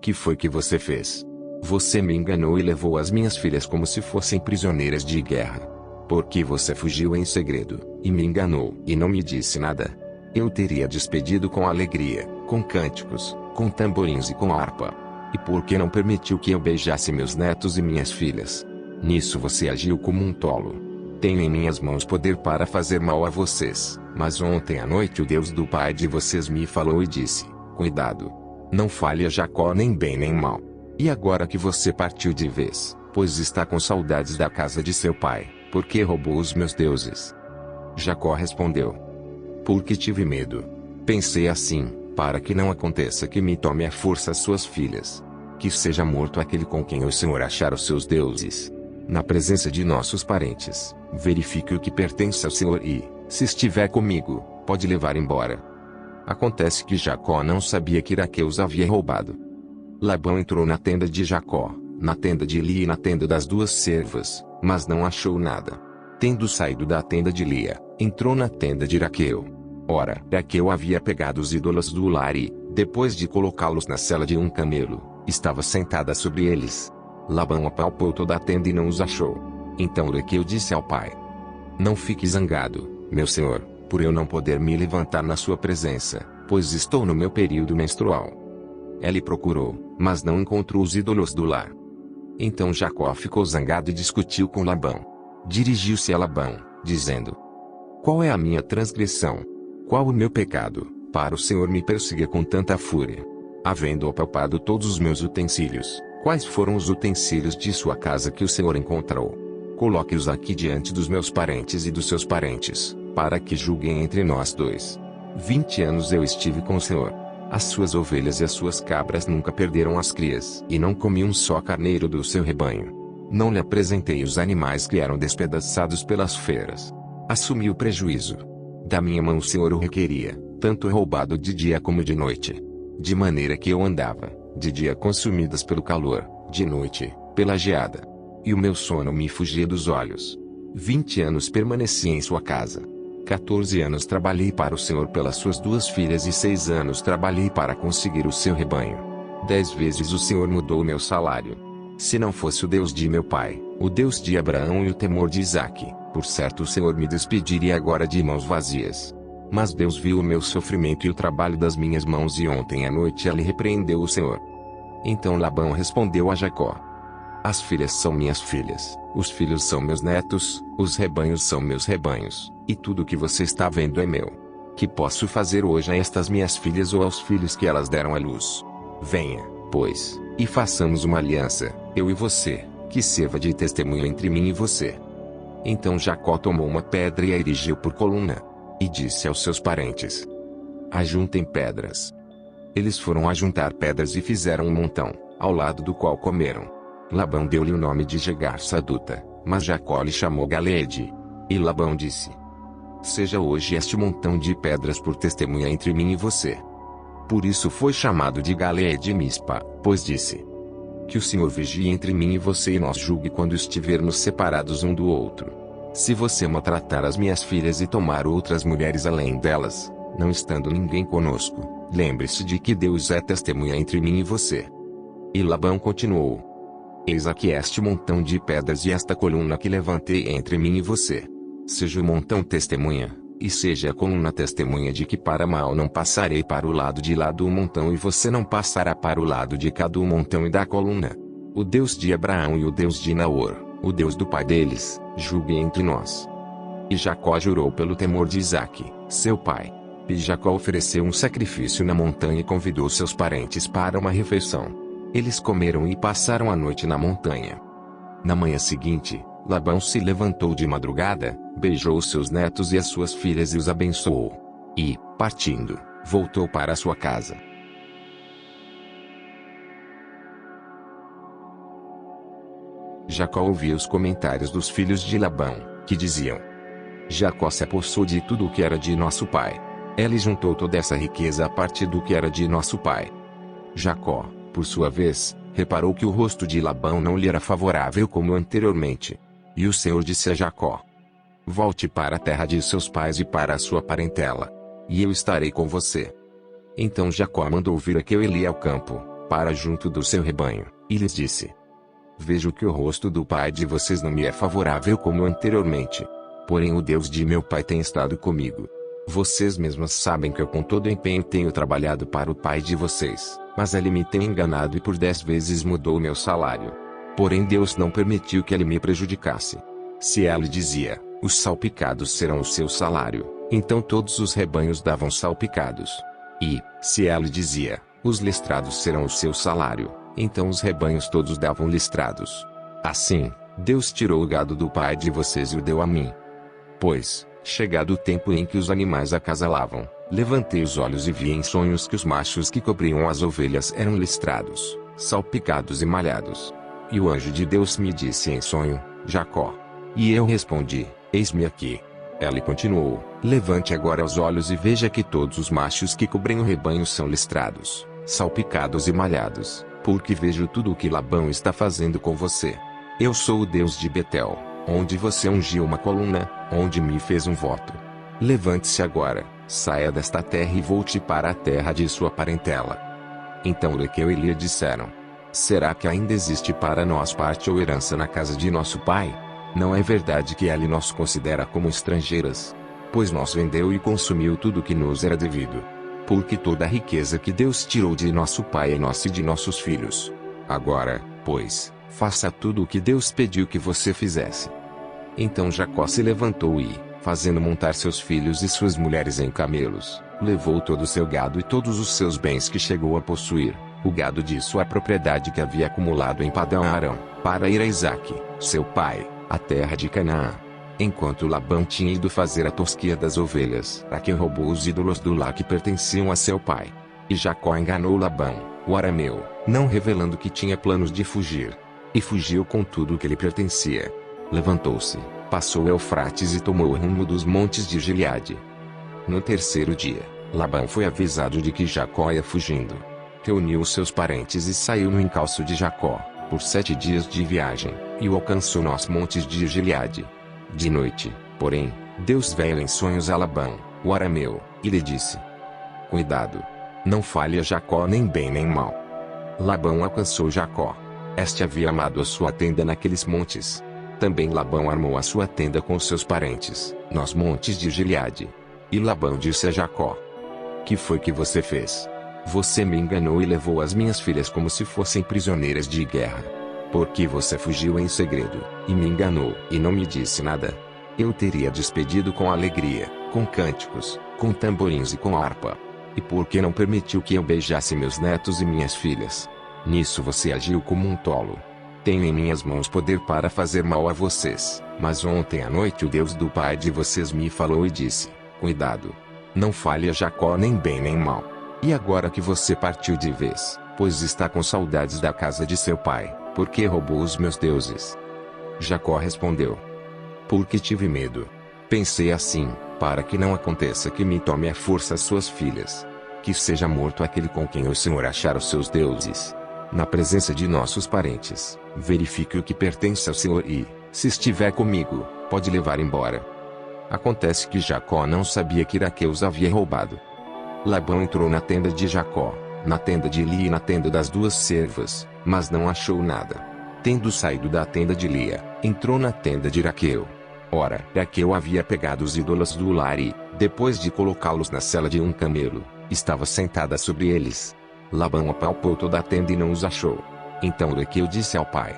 que foi que você fez? Você me enganou e levou as minhas filhas como se fossem prisioneiras de guerra. Porque você fugiu em segredo, e me enganou, e não me disse nada. Eu teria despedido com alegria, com cânticos, com tamborins e com harpa. E por que não permitiu que eu beijasse meus netos e minhas filhas? Nisso você agiu como um tolo. Tenho em minhas mãos poder para fazer mal a vocês, mas ontem à noite o Deus do pai de vocês me falou e disse: cuidado! Não fale a Jacó nem bem nem mal. E agora que você partiu de vez, pois está com saudades da casa de seu pai, porque roubou os meus deuses? Jacó respondeu: porque tive medo. Pensei assim, para que não aconteça que me tome à força suas filhas. Que seja morto aquele com quem o Senhor achar os seus deuses. Na presença de nossos parentes, verifique o que pertence ao Senhor e, se estiver comigo, pode levar embora. Acontece que Jacó não sabia que Raquel os havia roubado. Labão entrou na tenda de Jacó, na tenda de Lia e na tenda das 2 servas, mas não achou nada. Tendo saído da tenda de Lia, entrou na tenda de Raquel. Ora, Raquel havia pegado os ídolos do lar e, depois de colocá-los na sela de um camelo, estava sentada sobre eles. Labão apalpou toda a tenda e não os achou. Então Raquel disse ao pai: não fique zangado, meu senhor, por eu não poder me levantar na sua presença, pois estou no meu período menstrual. Ele procurou, mas não encontrou os ídolos do lar. Então Jacó ficou zangado e discutiu com Labão. Dirigiu-se a Labão, dizendo: qual é a minha transgressão? Qual o meu pecado, para o Senhor me perseguir com tanta fúria? Havendo apalpado todos os meus utensílios, quais foram os utensílios de sua casa que o Senhor encontrou? Coloque-os aqui diante dos meus parentes e dos seus parentes, para que julguem entre nós 2. 20 anos eu estive com o Senhor. As suas ovelhas e as suas cabras nunca perderam as crias, e não comi um só carneiro do seu rebanho. Não lhe apresentei os animais que eram despedaçados pelas feras. Assumi o prejuízo. Da minha mão o Senhor o requeria, tanto roubado de dia como de noite. De maneira que eu andava, de dia consumidas pelo calor, de noite, pela geada. E o meu sono me fugia dos olhos. 20 anos permaneci em sua casa. 14 anos trabalhei para o Senhor pelas suas 2 filhas e 6 anos trabalhei para conseguir o seu rebanho. 10 vezes o Senhor mudou o meu salário. Se não fosse o Deus de meu pai, o Deus de Abraão e o temor de Isaque, por certo o Senhor me despediria agora de mãos vazias. Mas Deus viu o meu sofrimento e o trabalho das minhas mãos e ontem à noite ele repreendeu o Senhor. Então Labão respondeu a Jacó: as filhas são minhas filhas, os filhos são meus netos, os rebanhos são meus rebanhos, e tudo o que você está vendo é meu. Que posso fazer hoje a estas minhas filhas ou aos filhos que elas deram à luz? Venha, pois, e façamos uma aliança, eu e você, que sirva de testemunho entre mim e você. Então Jacó tomou uma pedra e a erigiu por coluna. E disse aos seus parentes: ajuntem pedras. Eles foram ajuntar pedras e fizeram um montão, ao lado do qual comeram. Labão deu-lhe o nome de Jegar Saduta, mas Jacó lhe chamou Galeede. E Labão disse: Seja hoje este montão de pedras por testemunha entre mim e você. Por isso foi chamado de Galeed de Mispa, pois disse: que o Senhor vigie entre mim e você e nós julgue quando estivermos separados um do outro. Se você maltratar as minhas filhas e tomar outras mulheres além delas, não estando ninguém conosco, lembre-se de que Deus é testemunha entre mim e você. E Labão continuou: eis aqui este montão de pedras e esta coluna que levantei entre mim e você. Seja o montão testemunha, e seja a coluna testemunha de que para mal não passarei para o lado de lá do montão e você não passará para o lado de cá do montão e da coluna. O Deus de Abraão e o Deus de Naor, o Deus do pai deles, julgue entre nós. E Jacó jurou pelo temor de Isaque, seu pai. E Jacó ofereceu um sacrifício na montanha e convidou seus parentes para uma refeição. Eles comeram e passaram a noite na montanha. Na manhã seguinte, Labão se levantou de madrugada, beijou seus netos e as suas filhas e os abençoou. E, partindo, voltou para sua casa. Jacó ouvia os comentários dos filhos de Labão, que diziam: Jacó se apossou de tudo o que era de nosso pai. Ele juntou toda essa riqueza a partir do que era de nosso pai. Jacó, por sua vez, reparou que o rosto de Labão não lhe era favorável como anteriormente. E o Senhor disse a Jacó: volte para a terra de seus pais e para a sua parentela, e eu estarei com você. Então Jacó mandou vir Raquel e Lia ao campo, para junto do seu rebanho, e lhes disse: vejo que o rosto do pai de vocês não me é favorável como anteriormente. Porém o Deus de meu pai tem estado comigo. Vocês mesmas sabem que eu com todo empenho tenho trabalhado para o pai de vocês, mas ele me tem enganado e por 10 vezes mudou o meu salário. Porém Deus não permitiu que ele me prejudicasse. Se ele dizia: os salpicados serão o seu salário, então todos os rebanhos davam salpicados. E, se ele dizia: os listrados serão o seu salário, então os rebanhos todos davam listrados. Assim, Deus tirou o gado do pai de vocês e o deu a mim. Pois, chegado o tempo em que os animais acasalavam, levantei os olhos e vi em sonhos que os machos que cobriam as ovelhas eram listrados, salpicados e malhados. E o anjo de Deus me disse em sonho: Jacó. E eu respondi: eis-me aqui. Ele continuou: levante agora os olhos e veja que todos os machos que cobrem o rebanho são listrados, salpicados e malhados, porque vejo tudo o que Labão está fazendo com você. Eu sou o Deus de Betel, onde você ungiu uma coluna, onde me fez um voto. Levante-se agora, saia desta terra e volte para a terra de sua parentela. Então Raquel e Lia disseram: será que ainda existe para nós parte ou herança na casa de nosso pai? Não é verdade que ele nos considera como estrangeiras? Pois nos vendeu e consumiu tudo o que nos era devido. Porque toda a riqueza que Deus tirou de nosso pai é nossa e de nossos filhos. Agora, pois, faça tudo o que Deus pediu que você fizesse. Então Jacó se levantou e, fazendo montar seus filhos e suas mulheres em camelos, levou todo o seu gado e todos os seus bens que chegou a possuir, o gado de sua propriedade que havia acumulado em Padã Arão, para ir a Isaque, seu pai, a terra de Canaã. Enquanto Labão tinha ido fazer a tosquia das ovelhas, Raquel roubou os ídolos do lar que pertenciam a seu pai. E Jacó enganou Labão, o arameu, não revelando que tinha planos de fugir. E fugiu com tudo o que lhe pertencia. Levantou-se, passou o Eufrates e tomou o rumo dos montes de Gileade. No terceiro dia, Labão foi avisado de que Jacó ia fugindo. Reuniu seus parentes e saiu no encalço de Jacó, por 7 dias de viagem, e o alcançou nos montes de Gileade. De noite, porém, Deus veio em sonhos a Labão, o arameu, e lhe disse: cuidado! Não fale a Jacó nem bem nem mal. Labão alcançou Jacó. Este havia armado a sua tenda naqueles montes. Também Labão armou a sua tenda com seus parentes, nos montes de Gileade. E Labão disse a Jacó: que foi que você fez? Você me enganou e levou as minhas filhas como se fossem prisioneiras de guerra. Porque você fugiu em segredo, e me enganou, e não me disse nada. Eu teria despedido com alegria, com cânticos, com tamborins e com harpa. E por que não permitiu que eu beijasse meus netos e minhas filhas? Nisso você agiu como um tolo. Tenho em minhas mãos poder para fazer mal a vocês, mas ontem à noite o Deus do pai de vocês me falou e disse: cuidado! Não fale a Jacó nem bem nem mal. E agora que você partiu de vez, pois está com saudades da casa de seu pai, porque roubou os meus deuses? Jacó respondeu: porque tive medo. Pensei assim: para que não aconteça que me tome à força as suas filhas. Que seja morto aquele com quem o Senhor achar os seus deuses. Na presença de nossos parentes, verifique o que pertence ao Senhor e, se estiver comigo, pode levar embora. Acontece que Jacó não sabia que Raquel os havia roubado. Labão entrou na tenda de Jacó, na tenda de Lia e na tenda das duas servas, mas não achou nada. Tendo saído da tenda de Lia, entrou na tenda de Raquel. Ora, Raquel havia pegado os ídolos do lar e, depois de colocá-los na sela de um camelo, estava sentada sobre eles. Labão apalpou toda a tenda e não os achou. Então Raquel disse ao pai: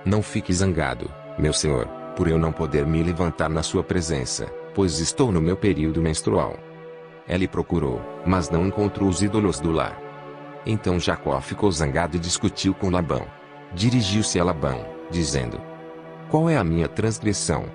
Não fique zangado, meu senhor, por eu não poder me levantar na sua presença, pois estou no meu período menstrual. Ela procurou, mas não encontrou os ídolos do lar. Então Jacó ficou zangado e discutiu com Labão. Dirigiu-se a Labão, dizendo: Qual é a minha transgressão?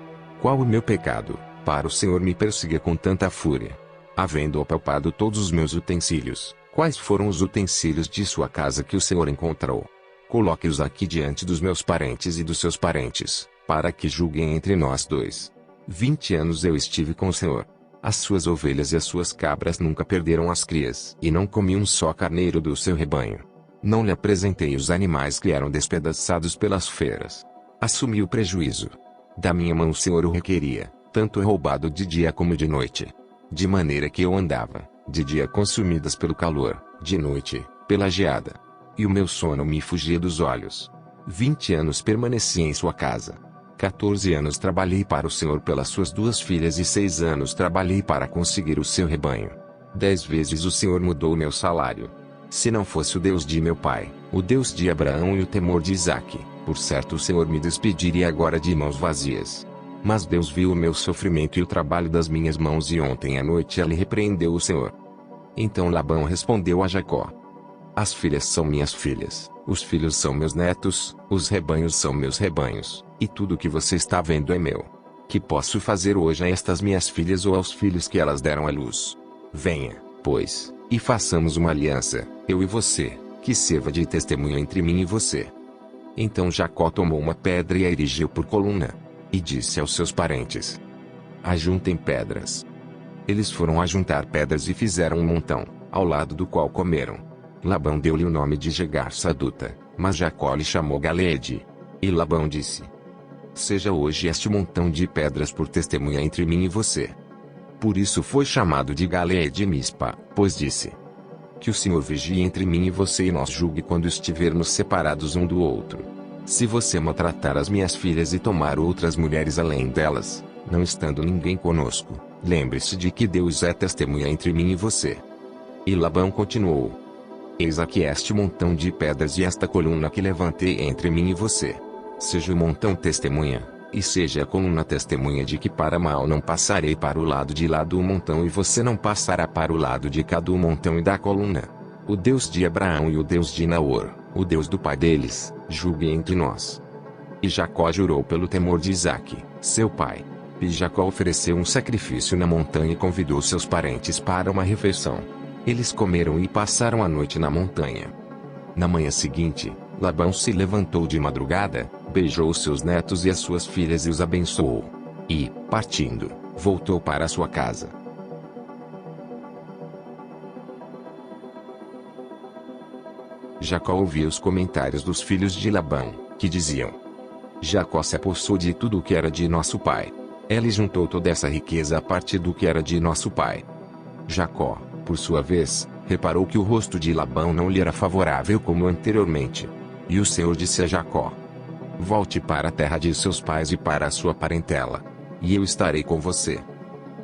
Qual o meu pecado, para o Senhor me perseguir com tanta fúria? Havendo apalpado todos os meus utensílios, quais foram os utensílios de sua casa que o Senhor encontrou? Coloque-os aqui diante dos meus parentes e dos seus parentes, para que julguem entre nós dois. 20 anos eu estive com o Senhor. As suas ovelhas e as suas cabras nunca perderam as crias, e não comi um só carneiro do seu rebanho. Não lhe apresentei os animais que eram despedaçados pelas feras. Assumi o prejuízo. Da minha mão o Senhor o requeria, tanto roubado de dia como de noite. De maneira que eu andava, de dia consumidas pelo calor, de noite, pela geada. E o meu sono me fugia dos olhos. 20 anos permaneci em sua casa. 14 anos trabalhei para o Senhor pelas suas duas filhas e 6 anos trabalhei para conseguir o seu rebanho. 10 vezes o Senhor mudou o meu salário. Se não fosse o Deus de meu pai, o Deus de Abraão e o temor de Isaque, por certo o Senhor me despediria agora de mãos vazias. Mas Deus viu o meu sofrimento e o trabalho das minhas mãos e ontem à noite ele repreendeu o Senhor. Então Labão respondeu a Jacó: As filhas são minhas filhas, os filhos são meus netos, os rebanhos são meus rebanhos, e tudo o que você está vendo é meu. Que posso fazer hoje a estas minhas filhas ou aos filhos que elas deram à luz? Venha, pois, e façamos uma aliança, eu e você, que sirva de testemunho entre mim e você. Então Jacó tomou uma pedra e a erigiu por coluna. E disse aos seus parentes: Ajuntem pedras. Eles foram ajuntar pedras e fizeram um montão, ao lado do qual comeram. Labão deu-lhe o nome de Jegar-Saduta, mas Jacó lhe chamou Galeede. E Labão disse: Seja hoje este montão de pedras por testemunha entre mim e você. Por isso foi chamado de Galeede Mispa, pois disse: Que o Senhor vigie entre mim e você e nós julgue quando estivermos separados um do outro. Se você maltratar as minhas filhas e tomar outras mulheres além delas, não estando ninguém conosco, lembre-se de que Deus é testemunha entre mim e você. E Labão continuou: Eis aqui este montão de pedras e esta coluna que levantei entre mim e você. Seja o montão testemunha, e seja a coluna testemunha de que para mal não passarei para o lado de lá do montão e você não passará para o lado de cá do montão e da coluna. O Deus de Abraão e o Deus de Naor, o Deus do pai deles, julgue entre nós. E Jacó jurou pelo temor de Isaque, seu pai. E Jacó ofereceu um sacrifício na montanha e convidou seus parentes para uma refeição. Eles comeram e passaram a noite na montanha. Na manhã seguinte, Labão se levantou de madrugada, beijou seus netos e as suas filhas e os abençoou. E, partindo, voltou para sua casa. Jacó ouvia os comentários dos filhos de Labão, que diziam: Jacó se apossou de tudo o que era de nosso pai. Ele juntou toda essa riqueza a partir do que era de nosso pai. Jacó, por sua vez, reparou que o rosto de Labão não lhe era favorável como anteriormente. E o Senhor disse a Jacó: Volte para a terra de seus pais e para a sua parentela, e eu estarei com você.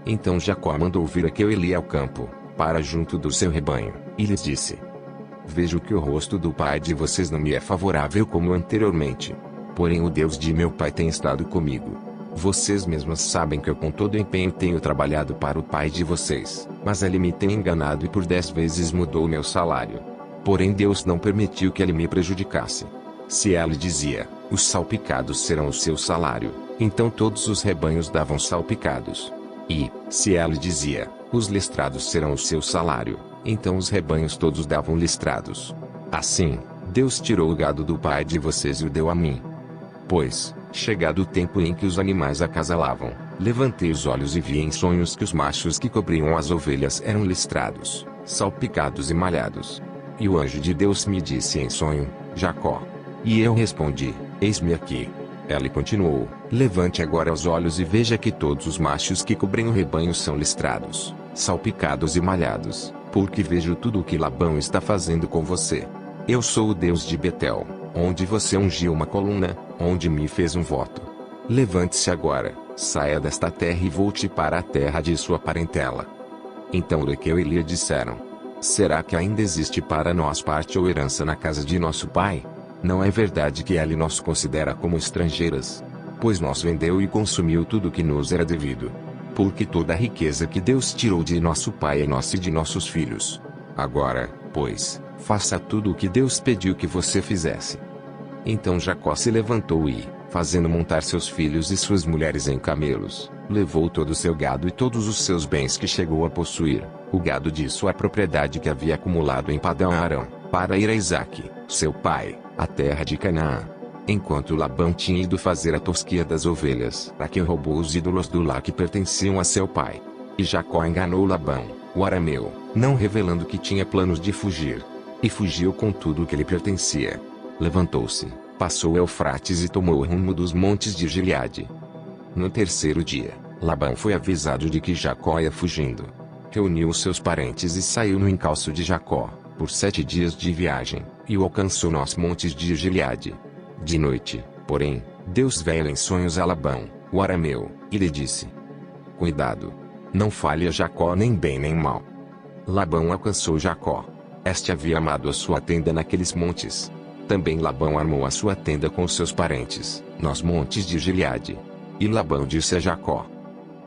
Então Jacó mandou vir Raquel e Lia ao campo, para junto do seu rebanho, e lhes disse: Vejo que o rosto do pai de vocês não me é favorável como anteriormente. Porém o Deus de meu pai tem estado comigo. Vocês mesmas sabem que eu com todo empenho tenho trabalhado para o pai de vocês, mas ele me tem enganado e por 10 vezes mudou o meu salário. Porém Deus não permitiu que ele me prejudicasse. Se ela dizia: os salpicados serão o seu salário, então todos os rebanhos davam salpicados. E, se ela dizia: os listrados serão o seu salário, então os rebanhos todos davam listrados. Assim, Deus tirou o gado do pai de vocês e o deu a mim. Pois, chegado o tempo em que os animais acasalavam, Levantei os olhos e vi em sonhos que os machos que cobriam as ovelhas eram listrados, salpicados e malhados. E o anjo de Deus me disse em sonho: Jacó. E eu respondi: Eis-me aqui. Ele continuou: Levante agora os olhos e veja que todos os machos que cobrem o rebanho são listrados, salpicados e malhados, porque vejo tudo o que Labão está fazendo com você. Eu sou o Deus de Betel, onde você ungiu uma coluna, onde me fez um voto. Levante-se agora, saia desta terra e volte para a terra de sua parentela. Então Raquel e Lia disseram: Será que ainda existe para nós parte ou herança na casa de nosso pai? Não é verdade que ele nos considera como estrangeiras? Pois nos vendeu e consumiu tudo que nos era devido. Porque toda a riqueza que Deus tirou de nosso pai é nossa e de nossos filhos. Agora, pois, faça tudo o que Deus pediu que você fizesse. Então Jacó se levantou e, fazendo montar seus filhos e suas mulheres em camelos, levou todo o seu gado e todos os seus bens que chegou a possuir, o gado de sua propriedade que havia acumulado em Padã-Arã, para ir a Isaque, seu pai, à terra de Canaã. Enquanto Labão tinha ido fazer a tosquia das ovelhas, Raquel roubou os ídolos do lar que pertenciam a seu pai. E Jacó enganou Labão, o arameu, não revelando que tinha planos de fugir. E fugiu com tudo o que lhe pertencia. Levantou-se, passou o Eufrates e tomou o rumo dos montes de Gileade. No terceiro dia, Labão foi avisado de que Jacó ia fugindo. Reuniu os seus parentes e saiu no encalço de Jacó, por 7 dias de viagem, e o alcançou nos montes de Gileade. De noite, porém, Deus veio em sonhos a Labão, o arameu, e lhe disse: Cuidado! Não fale a Jacó nem bem nem mal. Labão alcançou Jacó. Este havia armado a sua tenda naqueles montes. Também Labão armou a sua tenda com seus parentes, nos montes de Gileade. E Labão disse a Jacó: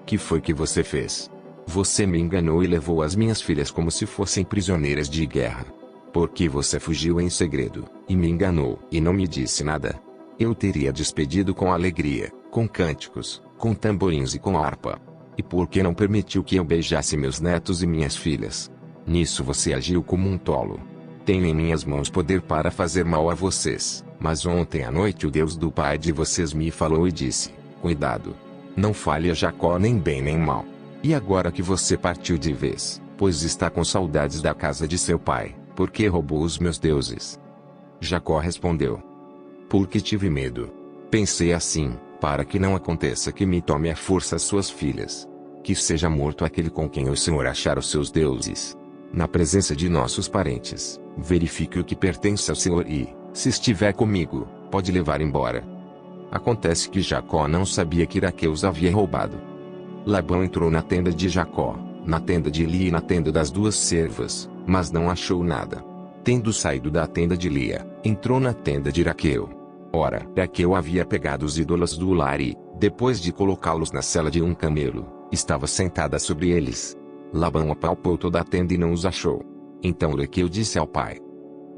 Que foi que você fez? Você me enganou e levou as minhas filhas como se fossem prisioneiras de guerra. Porque você fugiu em segredo, e me enganou, e não me disse nada. Eu teria despedido com alegria, com cânticos, com tamborins e com harpa. E por que não permitiu que eu beijasse meus netos e minhas filhas? Nisso você agiu como um tolo. Tenho em minhas mãos poder para fazer mal a vocês, mas ontem à noite o Deus do pai de vocês me falou e disse: Cuidado! Não fale a Jacó nem bem nem mal. E agora que você partiu de vez, pois está com saudades da casa de seu pai, porque roubou os meus deuses? Jacó respondeu: Porque tive medo. Pensei assim, para que não aconteça que me tome à força as suas filhas. Que seja morto aquele com quem o Senhor achar os seus deuses. Na presença de nossos parentes, verifique o que pertence ao Senhor e, se estiver comigo, pode levar embora. Acontece que Jacó não sabia que Raquel os havia roubado. Labão entrou na tenda de Jacó, na tenda de Lia e na tenda das 2 servas, mas não achou nada. Tendo saído da tenda de Lia, entrou na tenda de Raquel. Ora, Raquel havia pegado os ídolos do lar e, depois de colocá-los na sela de um camelo, estava sentada sobre eles. Labão apalpou toda a tenda e não os achou. Então Raquel disse ao pai: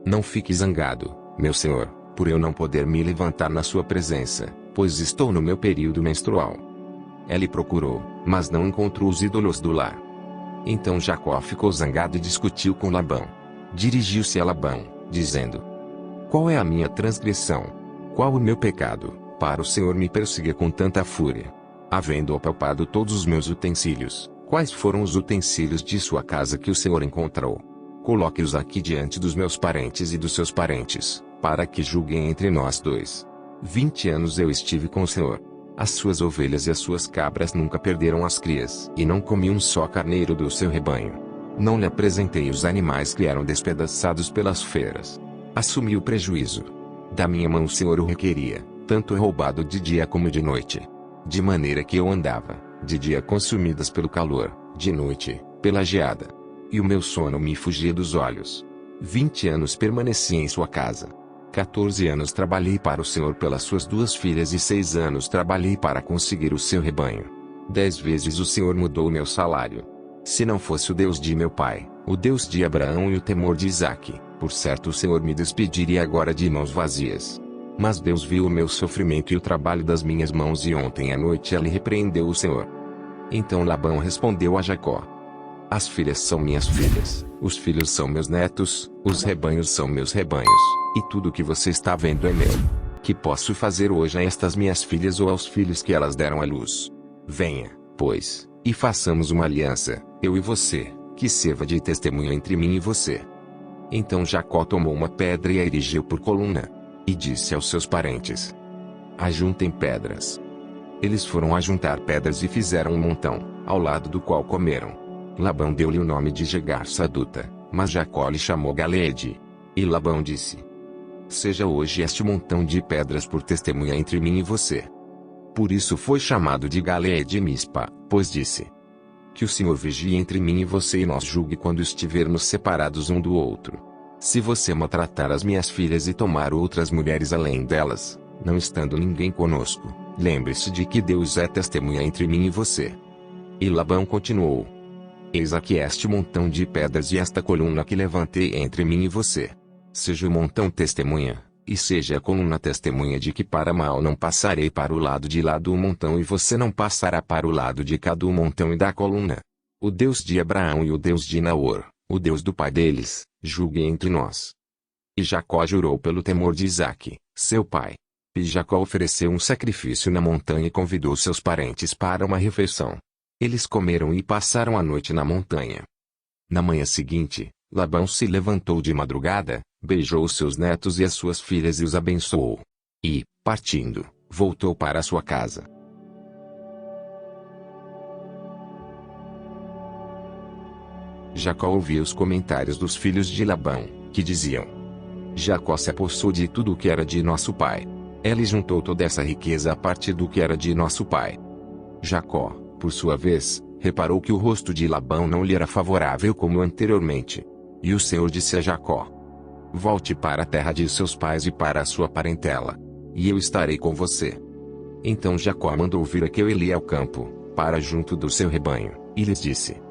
Não fique zangado, meu senhor, por eu não poder me levantar na sua presença, pois estou no meu período menstrual. Ele procurou, mas não encontrou os ídolos do lar. Então Jacó ficou zangado e discutiu com Labão. Dirigiu-se a Labão, dizendo: Qual é a minha transgressão? Qual o meu pecado, para o Senhor me perseguir com tanta fúria? Havendo apalpado todos os meus utensílios, quais foram os utensílios de sua casa que o Senhor encontrou? Coloque-os aqui diante dos meus parentes e dos seus parentes, para que julguem entre nós 2. 20 anos eu estive com o Senhor. As suas ovelhas e as suas cabras nunca perderam as crias, e não comi um só carneiro do seu rebanho. Não lhe apresentei os animais que eram despedaçados pelas feras. Assumi o prejuízo. Da minha mão o Senhor o requeria, tanto roubado de dia como de noite. De maneira que eu andava, de dia consumidas pelo calor, de noite, pela geada. E o meu sono me fugia dos olhos. 20 anos permaneci em sua casa. 14 anos trabalhei para o Senhor pelas suas 2 filhas e 6 anos trabalhei para conseguir o seu rebanho. 10 vezes o Senhor mudou o meu salário. Se não fosse o Deus de meu pai, o Deus de Abraão e o temor de Isaque, por certo o Senhor me despediria agora de mãos vazias. Mas Deus viu o meu sofrimento e o trabalho das minhas mãos e ontem à noite ele repreendeu o Senhor. Então Labão respondeu a Jacó: As filhas são minhas filhas, os filhos são meus netos, os rebanhos são meus rebanhos, e tudo o que você está vendo é meu. Que posso fazer hoje a estas minhas filhas ou aos filhos que elas deram à luz? Venha, pois, e façamos uma aliança, eu e você, que sirva de testemunho entre mim e você. Então Jacó tomou uma pedra e a erigiu por coluna. E disse aos seus parentes: ajuntem pedras. Eles foram ajuntar pedras e fizeram um montão, ao lado do qual comeram. Labão deu-lhe o nome de Jegar-Saduta, mas Jacó lhe chamou Galeede. E Labão disse: seja hoje este montão de pedras por testemunha entre mim e você. Por isso foi chamado de Galeede Mispa, pois disse: que o Senhor vigie entre mim e você e nos julgue quando estivermos separados um do outro. Se você maltratar as minhas filhas e tomar outras mulheres além delas, não estando ninguém conosco, lembre-se de que Deus é testemunha entre mim e você. E Labão continuou: eis aqui este montão de pedras e esta coluna que levantei entre mim e você. Seja o montão testemunha, e seja a coluna testemunha de que para mal não passarei para o lado de lá do montão e você não passará para o lado de cá do montão e da coluna. O Deus de Abraão e o Deus de Naor, o Deus do pai deles, julgue entre nós. E Jacó jurou pelo temor de Isaque, seu pai. E Jacó ofereceu um sacrifício na montanha e convidou seus parentes para uma refeição. Eles comeram e passaram a noite na montanha. Na manhã seguinte, Labão se levantou de madrugada, beijou seus netos e as suas filhas e os abençoou. E, partindo, voltou para sua casa. Jacó ouvia os comentários dos filhos de Labão, que diziam: Jacó se apossou de tudo o que era de nosso pai. Ele juntou toda essa riqueza a partir do que era de nosso pai. Jacó, por sua vez, reparou que o rosto de Labão não lhe era favorável como anteriormente. E o Senhor disse a Jacó: volte para a terra de seus pais e para a sua parentela, e eu estarei com você. Então Jacó mandou vir Aquele ao campo, para junto do seu rebanho, e lhes disse: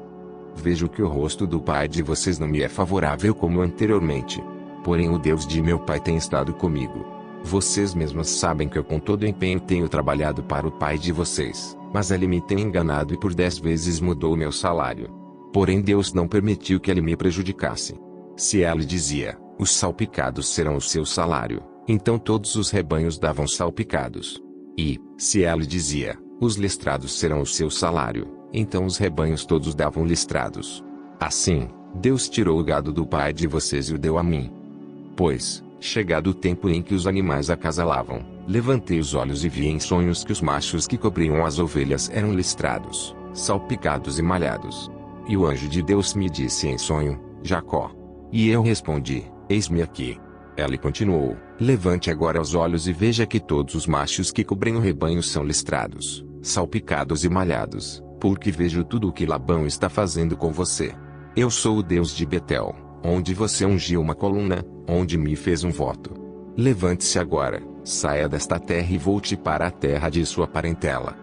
vejo que o rosto do pai de vocês não me é favorável como anteriormente. Porém o Deus de meu pai tem estado comigo. Vocês mesmos sabem que eu com todo empenho tenho trabalhado para o pai de vocês, mas ele me tem enganado e por 10 vezes mudou o meu salário. Porém Deus não permitiu que ele me prejudicasse. Se ele dizia: os salpicados serão o seu salário, então todos os rebanhos davam salpicados. E, se ele dizia: os listrados serão o seu salário, então os rebanhos todos davam listrados. Assim, Deus tirou o gado do pai de vocês e o deu a mim. Pois, chegado o tempo em que os animais acasalavam, levantei os olhos e vi em sonhos que os machos que cobriam as ovelhas eram listrados, salpicados e malhados. E o anjo de Deus me disse em sonho: Jacó. E eu respondi: eis-me aqui. Ele continuou: levante agora os olhos e veja que todos os machos que cobrem o rebanho são listrados, salpicados e malhados, porque vejo tudo o que Labão está fazendo com você. Eu sou o Deus de Betel, onde você ungiu uma coluna, onde me fez um voto. Levante-se agora, saia desta terra e volte para a terra de sua parentela.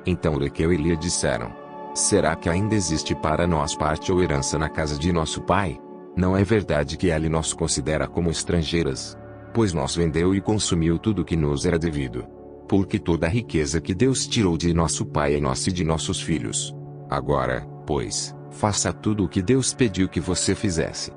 Então Raquel e Lia disseram: será que ainda existe para nós parte ou herança na casa de nosso pai? Não é verdade que ele nos considera como estrangeiras? Pois nos vendeu e consumiu tudo que nos era devido. Porque toda a riqueza que Deus tirou de nosso pai é nossa e de nossos filhos. Agora, pois, faça tudo o que Deus pediu que você fizesse.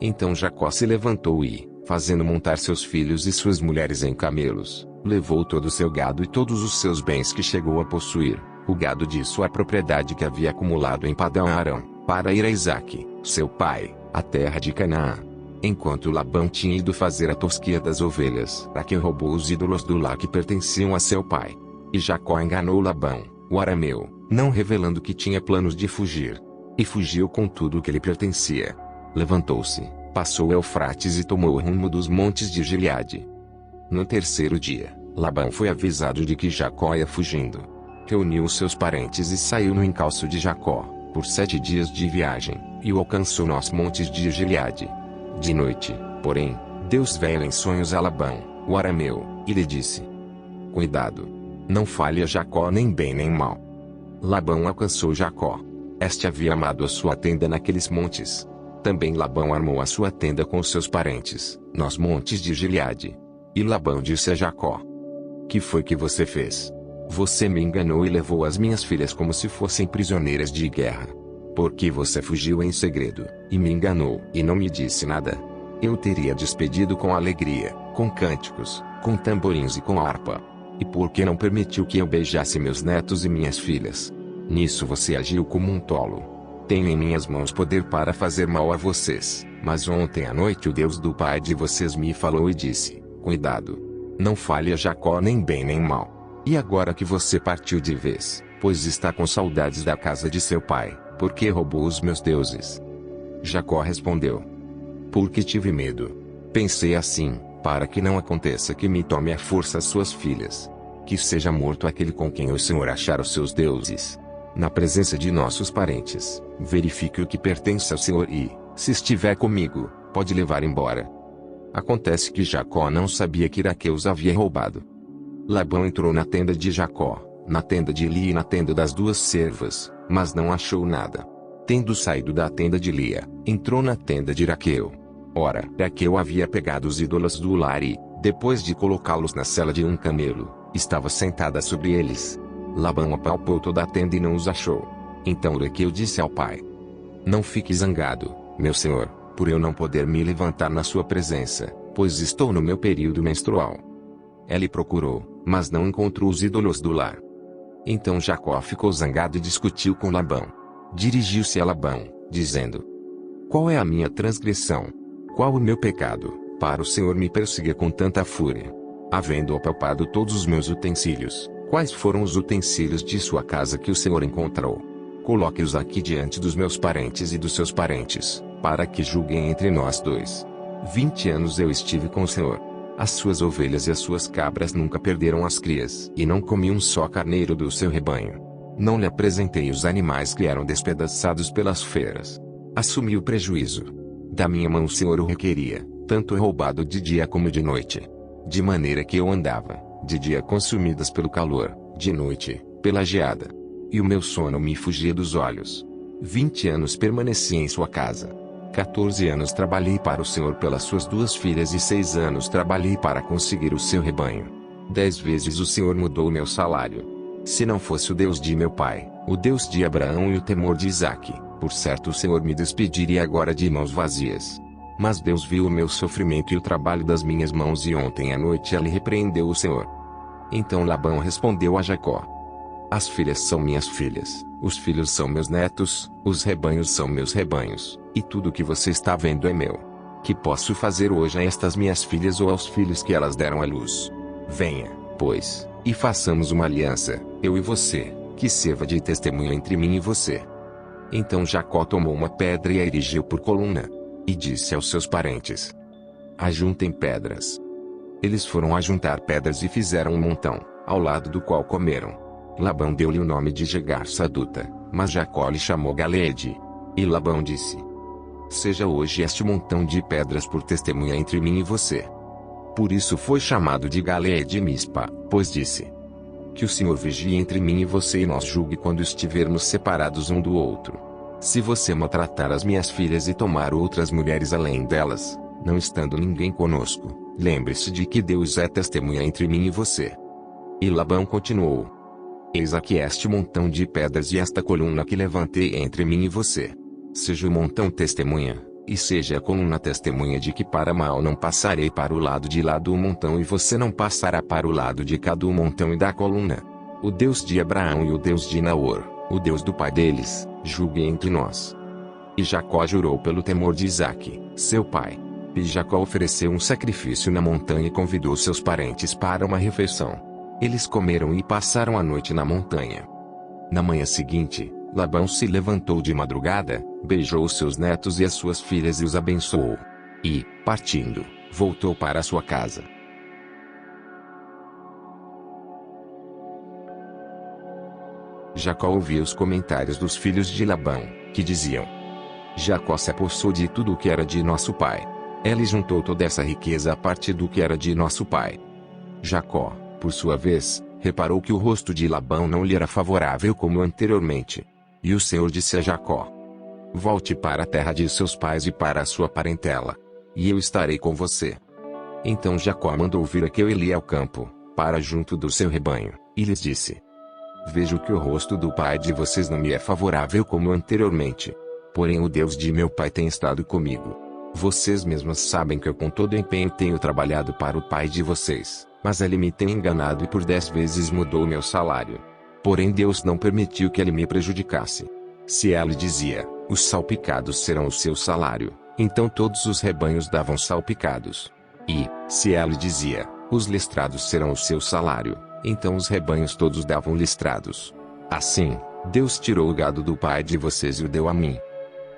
Então Jacó se levantou e, fazendo montar seus filhos e suas mulheres em camelos, levou todo o seu gado e todos os seus bens que chegou a possuir, o gado de sua propriedade que havia acumulado em Padã Arã, para ir a Isaque, seu pai, a terra de Canaã. Enquanto Labão tinha ido fazer a tosquia das ovelhas, Raquel roubou os ídolos do lar que pertenciam a seu pai. E Jacó enganou Labão, o arameu, não revelando que tinha planos de fugir. E fugiu com tudo o que lhe pertencia. Levantou-se, passou o Eufrates e tomou o rumo dos montes de Gileade. No terceiro dia, Labão foi avisado de que Jacó ia fugindo. Reuniu os seus parentes e saiu no encalço de Jacó, por 7 dias de viagem, e o alcançou nos montes de Gileade. De noite, porém, Deus veio em sonhos a Labão, o arameu, e lhe disse: cuidado! Não fale a Jacó nem bem nem mal. Labão alcançou Jacó. Este havia armado a sua tenda naqueles montes. Também Labão armou a sua tenda com seus parentes, nos montes de Gileade. E Labão disse a Jacó: que foi que você fez? Você me enganou e levou as minhas filhas como se fossem prisioneiras de guerra. Porque você fugiu em segredo, e me enganou, e não me disse nada. Eu teria despedido com alegria, com cânticos, com tamborins e com harpa. E por que não permitiu que eu beijasse meus netos e minhas filhas? Nisso você agiu como um tolo. Tenho em minhas mãos poder para fazer mal a vocês, mas ontem à noite o Deus do pai de vocês me falou e disse: cuidado. Não fale a Jacó nem bem nem mal. E agora que você partiu de vez, pois está com saudades da casa de seu pai, porque roubou os meus deuses. Jacó respondeu: porque tive medo. Pensei assim, para que não aconteça que me tome à força suas filhas. Que seja morto aquele com quem o Senhor achar os seus deuses. Na presença de nossos parentes, verifique o que pertence ao Senhor e, se estiver comigo, pode levar embora. Acontece que Jacó não sabia que Raquel os havia roubado. Labão entrou na tenda de Jacó, na tenda de Lia e na tenda das duas servas, mas não achou nada. Tendo saído da tenda de Lia, entrou na tenda de Raquel. Ora, Raquel havia pegado os ídolos do lar e, depois de colocá-los na sela de um camelo, estava sentada sobre eles. Labão apalpou toda a tenda e não os achou. Então Raquel disse ao pai: não fique zangado, meu senhor, por eu não poder me levantar na sua presença, pois estou no meu período menstrual. Ele procurou, mas não encontrou os ídolos do lar. Então Jacó ficou zangado e discutiu com Labão. Dirigiu-se a Labão, dizendo: qual é a minha transgressão? Qual o meu pecado, para o Senhor me perseguir com tanta fúria? Havendo apalpado todos os meus utensílios, quais foram os utensílios de sua casa que o Senhor encontrou? Coloque-os aqui diante dos meus parentes e dos seus parentes, para que julguem entre nós dois. 20 anos eu estive com o Senhor. As suas ovelhas e as suas cabras nunca perderam as crias, e não comi um só carneiro do seu rebanho. Não lhe apresentei os animais que eram despedaçados pelas feras. Assumi o prejuízo. Da minha mão o Senhor o requeria, tanto roubado de dia como de noite. De maneira que eu andava, de dia consumidas pelo calor, de noite, pela geada. E o meu sono me fugia dos olhos. 20 anos permaneci em sua casa. 14 anos trabalhei para o Senhor pelas suas duas filhas e 6 anos trabalhei para conseguir o seu rebanho. 10 vezes o Senhor mudou o meu salário. Se não fosse o Deus de meu pai, o Deus de Abraão e o temor de Isaque, por certo o Senhor me despediria agora de mãos vazias. Mas Deus viu o meu sofrimento e o trabalho das minhas mãos e ontem à noite ele repreendeu o Senhor. Então Labão respondeu a Jacó: as filhas são minhas filhas, os filhos são meus netos, os rebanhos são meus rebanhos, e tudo o que você está vendo é meu. Que posso fazer hoje a estas minhas filhas ou aos filhos que elas deram à luz? Venha, pois, e façamos uma aliança, eu e você, que sirva de testemunho entre mim e você. Então Jacó tomou uma pedra e a erigiu por coluna. E disse aos seus parentes: ajuntem pedras. Eles foram ajuntar pedras e fizeram um montão, ao lado do qual comeram. Labão deu-lhe o nome de Jegar-Saduta, mas Jacó lhe chamou Galeede. E Labão disse: seja hoje este montão de pedras por testemunha entre mim e você. Por isso foi chamado de Galeede Mispa, pois disse: que o Senhor vigie entre mim e você e nós julgue quando estivermos separados um do outro. Se você maltratar as minhas filhas e tomar outras mulheres além delas, não estando ninguém conosco, lembre-se de que Deus é testemunha entre mim e você. E Labão continuou: eis aqui este montão de pedras e esta coluna que levantei entre mim e você. Seja o montão testemunha, e seja a coluna testemunha de que para mal não passarei para o lado de lá do montão e você não passará para o lado de cá do montão e da coluna. O Deus de Abraão e o Deus de Naor, o Deus do pai deles, julgue entre nós. E Jacó jurou pelo temor de Isaque, seu pai. E Jacó ofereceu um sacrifício na montanha e convidou seus parentes para uma refeição. Eles comeram e passaram a noite na montanha. Na manhã seguinte, Labão se levantou de madrugada, beijou os seus netos e as suas filhas e os abençoou. E, partindo, voltou para sua casa. Jacó ouvia os comentários dos filhos de Labão, que diziam: Jacó se apossou de tudo o que era de nosso pai. Ele juntou toda essa riqueza a partir do que era de nosso pai. Jacó, por sua vez, reparou que o rosto de Labão não lhe era favorável como anteriormente. E o Senhor disse a Jacó: volte para a terra de seus pais e para a sua parentela, e eu estarei com você. Então Jacó mandou vir Raquel e Lia ao campo, para junto do seu rebanho, e lhes disse: vejo que o rosto do pai de vocês não me é favorável como anteriormente. Porém o Deus de meu pai tem estado comigo. Vocês mesmas sabem que eu com todo empenho tenho trabalhado para o pai de vocês, Mas ele me tem enganado e por 10 vezes mudou meu salário. Porém Deus não permitiu que ele me prejudicasse. Se ele dizia, os salpicados serão o seu salário, então todos os rebanhos davam salpicados. E, se ele dizia, os listrados serão o seu salário, então os rebanhos todos davam listrados. Assim, Deus tirou o gado do pai de vocês e o deu a mim.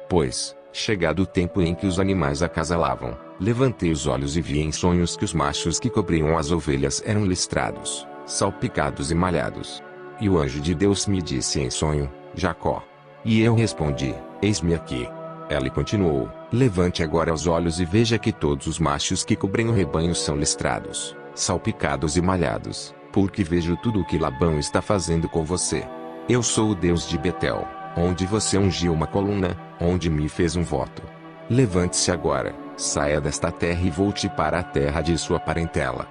Pois, chegado o tempo em que os animais acasalavam, levantei os olhos e vi em sonhos que os machos que cobriam as ovelhas eram listrados, salpicados e malhados. E o anjo de Deus me disse em sonho, Jacó. E eu respondi, eis-me aqui. Ele continuou, levante agora os olhos e veja que todos os machos que cobrem o rebanho são listrados, salpicados e malhados, porque vejo tudo o que Labão está fazendo com você. Eu sou o Deus de Betel, onde você ungiu uma coluna, onde me fez um voto. Levante-se agora, saia desta terra e volte para a terra de sua parentela.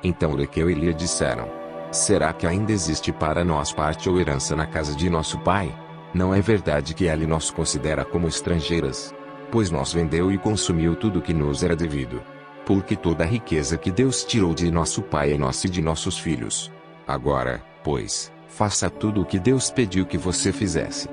Então Raquel e Lia disseram, será que ainda existe para nós parte ou herança na casa de nosso pai? Não é verdade que ele nos considera como estrangeiras? Pois nos vendeu e consumiu tudo o que nos era devido. Porque toda a riqueza que Deus tirou de nosso pai é nossa e de nossos filhos. Agora, pois, faça tudo o que Deus pediu que você fizesse.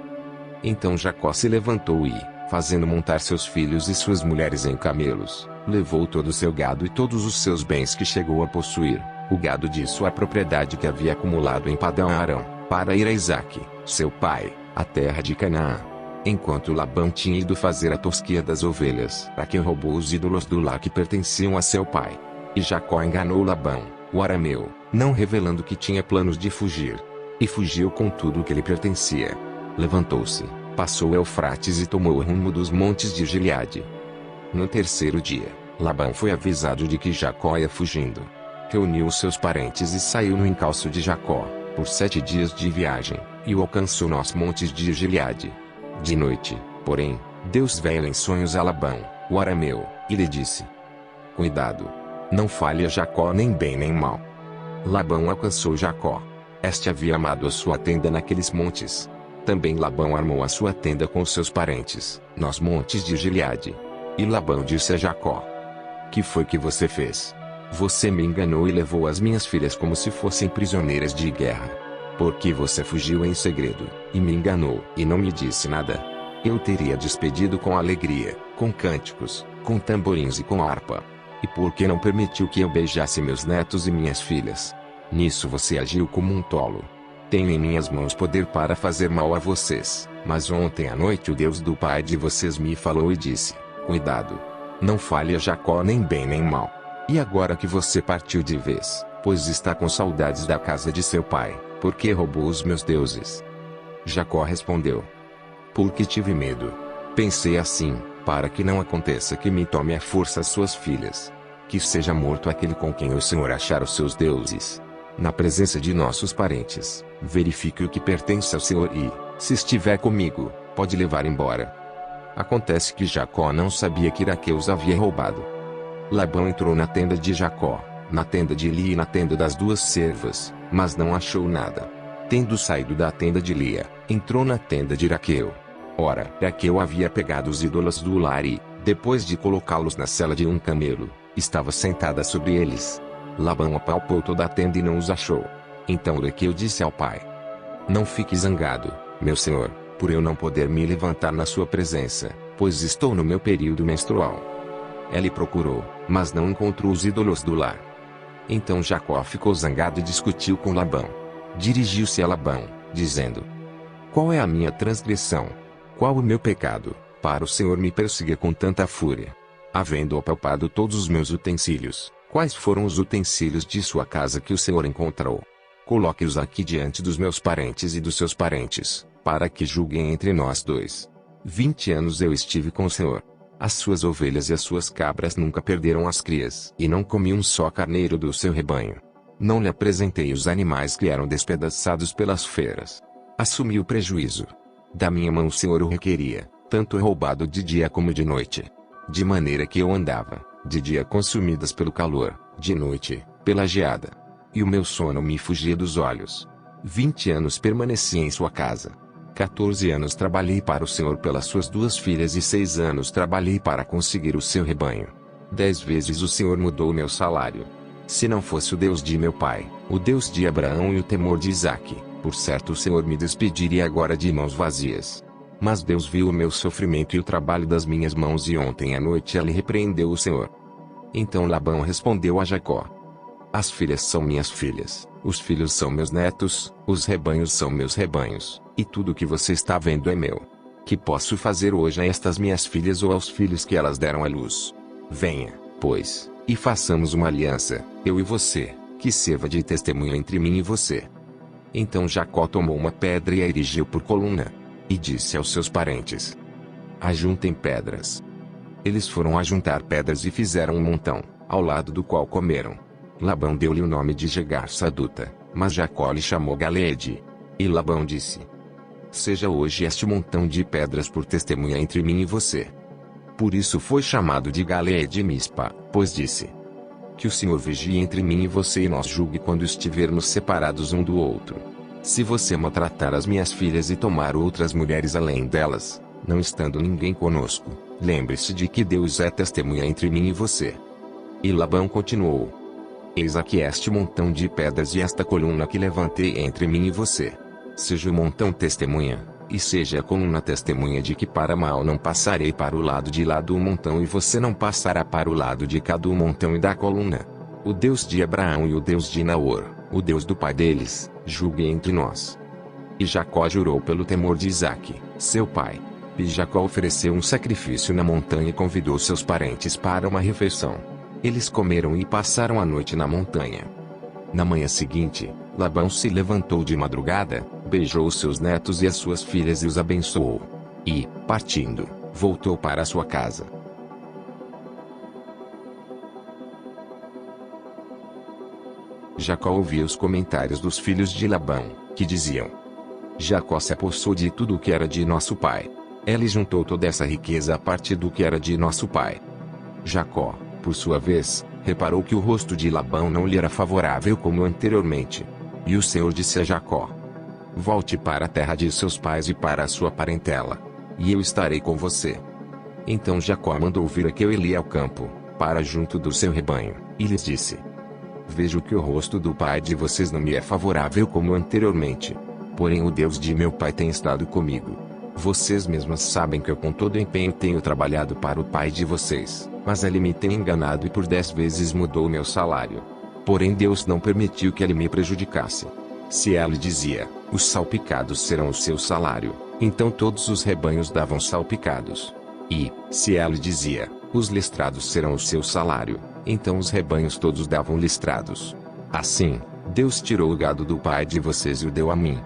Então Jacó se levantou e, fazendo montar seus filhos e suas mulheres em camelos, levou todo o seu gado e todos os seus bens que chegou a possuir, o gado de sua propriedade que havia acumulado em Padã Arão, para ir a Isaque, seu pai, a terra de Canaã. Enquanto Labão tinha ido fazer a tosquia das ovelhas, Raquel roubou os ídolos do lar que pertenciam a seu pai. E Jacó enganou Labão, o arameu, não revelando que tinha planos de fugir. E fugiu com tudo o que lhe pertencia. Levantou-se, passou o Eufrates e tomou o rumo dos montes de Gileade. No terceiro dia, Labão foi avisado de que Jacó ia fugindo. Reuniu os seus parentes e saiu no encalço de Jacó, por 7 dias de viagem, e o alcançou nos montes de Gileade. De noite, porém, Deus veio em sonhos a Labão, o arameu, e lhe disse: cuidado! Não fale a Jacó nem bem nem mal. Labão alcançou Jacó. Este havia armado a sua tenda naqueles montes. Também Labão armou a sua tenda com seus parentes, nos montes de Gileade. E Labão disse a Jacó: que foi que você fez? Você me enganou e levou as minhas filhas como se fossem prisioneiras de guerra. Porque você fugiu em segredo, e me enganou, e não me disse nada. Eu teria despedido com alegria, com cânticos, com tamborins e com harpa. E por que não permitiu que eu beijasse meus netos e minhas filhas? Nisso você agiu como um tolo. Tenho em minhas mãos poder para fazer mal a vocês, mas ontem à noite o Deus do pai de vocês me falou e disse: cuidado! Não fale a Jacó nem bem nem mal. E agora que você partiu de vez, pois está com saudades da casa de seu pai, porque roubou os meus deuses? Jacó respondeu: porque tive medo. Pensei assim, para que não aconteça que me tome à força as suas filhas. Que seja morto aquele com quem o Senhor achar os seus deuses. Na presença de nossos parentes, verifique o que pertence ao Senhor e, se estiver comigo, pode levar embora. Acontece que Jacó não sabia que Raquel os havia roubado. Labão entrou na tenda de Jacó, na tenda de Lia e na tenda das 2 servas, mas não achou nada. Tendo saído da tenda de Lia, entrou na tenda de Raquel. Ora, Raquel havia pegado os ídolos do lar e, depois de colocá-los na sela de um camelo, estava sentada sobre eles. Labão apalpou toda a tenda e não os achou. Então Raquel disse ao pai: não fique zangado, meu senhor, por eu não poder me levantar na sua presença, pois estou no meu período menstrual. Ele procurou, mas não encontrou os ídolos do lar. Então Jacó ficou zangado e discutiu com Labão. Dirigiu-se a Labão, dizendo: qual é a minha transgressão? Qual o meu pecado, para o Senhor me perseguir com tanta fúria? Havendo apalpado todos os meus utensílios, quais foram os utensílios de sua casa que o Senhor encontrou? Coloque-os aqui diante dos meus parentes e dos seus parentes, para que julguem entre nós 2. 20 anos eu estive com o Senhor. As suas ovelhas e as suas cabras nunca perderam as crias, e não comi um só carneiro do seu rebanho. Não lhe apresentei os animais que eram despedaçados pelas feras. Assumi o prejuízo. Da minha mão o Senhor o requeria, tanto roubado de dia como de noite. De maneira que eu andava, de dia consumidas pelo calor, de noite, pela geada. E o meu sono me fugia dos olhos. 20 anos permaneci em sua casa. 14 anos trabalhei para o Senhor pelas suas 2 filhas e 6 anos trabalhei para conseguir o seu rebanho. 10 vezes o Senhor mudou meu salário. Se não fosse o Deus de meu pai, o Deus de Abraão e o temor de Isaque, por certo o Senhor me despediria agora de mãos vazias. Mas Deus viu o meu sofrimento e o trabalho das minhas mãos, e ontem à noite ele repreendeu o Senhor. Então Labão respondeu a Jacó: as filhas são minhas filhas, os filhos são meus netos, os rebanhos são meus rebanhos, e tudo o que você está vendo é meu. Que posso fazer hoje a estas minhas filhas ou aos filhos que elas deram à luz? Venha, pois, e façamos uma aliança, eu e você, que sirva de testemunho entre mim e você. Então Jacó tomou uma pedra e a erigiu por coluna, e disse aos seus parentes: ajuntem pedras. Eles foram ajuntar pedras e fizeram um montão, ao lado do qual comeram. Labão deu-lhe o nome de Jegar-Saduta, mas Jacó lhe chamou Galeede. E Labão disse: seja hoje este montão de pedras por testemunha entre mim e você. Por isso foi chamado de Galeede Mispa, pois disse: que o Senhor vigie entre mim e você e nos julgue quando estivermos separados um do outro. Se você maltratar as minhas filhas e tomar outras mulheres além delas, não estando ninguém conosco, lembre-se de que Deus é testemunha entre mim e você. E Labão continuou: eis aqui este montão de pedras e esta coluna que levantei entre mim e você. Seja o montão testemunha, e seja a coluna testemunha de que para mal não passarei para o lado de lá do montão e você não passará para o lado de cá do montão e da coluna. O Deus de Abraão e o Deus de Naor, o Deus do pai deles, julgue entre nós. E Jacó jurou pelo temor de Isaque, seu pai. E Jacó ofereceu um sacrifício na montanha e convidou seus parentes para uma refeição. Eles comeram e passaram a noite na montanha. Na manhã seguinte, Labão se levantou de madrugada, beijou seus netos e as suas filhas e os abençoou. E, partindo, voltou para sua casa. Jacó ouvia os comentários dos filhos de Labão, que diziam: Jacó se apossou de tudo o que era de nosso pai. Ele juntou toda essa riqueza a partir do que era de nosso pai. Jacó, por sua vez, reparou que o rosto de Labão não lhe era favorável como anteriormente. E o Senhor disse a Jacó: volte para a terra de seus pais e para a sua parentela, e eu estarei com você. Então Jacó mandou vir Raquel e Lia ao campo, para junto do seu rebanho, e lhes disse: vejo que o rosto do pai de vocês não me é favorável como anteriormente. Porém o Deus de meu pai tem estado comigo. Vocês mesmas sabem que eu com todo empenho tenho trabalhado para o pai de vocês, mas ele me tem enganado e por 10 vezes mudou o meu salário. Porém Deus não permitiu que ele me prejudicasse. Se ele dizia: os salpicados serão o seu salário, então todos os rebanhos davam salpicados. E, se ele dizia: os listrados serão o seu salário, então os rebanhos todos davam listrados. Assim, Deus tirou o gado do pai de vocês e o deu a mim.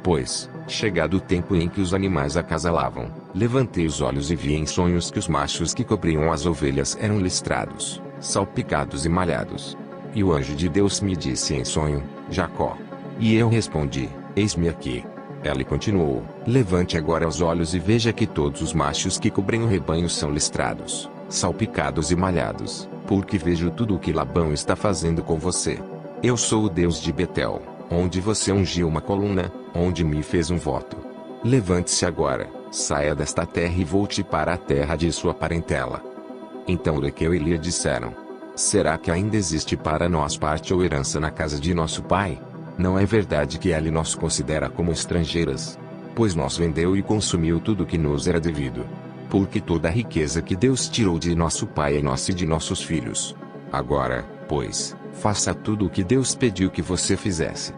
Pois, chegado o tempo em que os animais acasalavam, levantei os olhos e vi em sonhos que os machos que cobriam as ovelhas eram listrados, salpicados e malhados. E o anjo de Deus me disse em sonho: Jacó. E eu respondi: eis-me aqui. Ele continuou: levante agora os olhos e veja que todos os machos que cobrem o rebanho são listrados, salpicados e malhados, porque vejo tudo o que Labão está fazendo com você. Eu sou o Deus de Betel, onde você ungiu uma coluna, onde me fez um voto. Levante-se agora, saia desta terra e volte para a terra de sua parentela. Então Raquel e Lia disseram: será que ainda existe para nós parte ou herança na casa de nosso pai? Não é verdade que ele nos considera como estrangeiras? Pois nos vendeu e consumiu tudo que nos era devido. Porque toda a riqueza que Deus tirou de nosso pai é nossa e de nossos filhos. Agora, pois, faça tudo o que Deus pediu que você fizesse.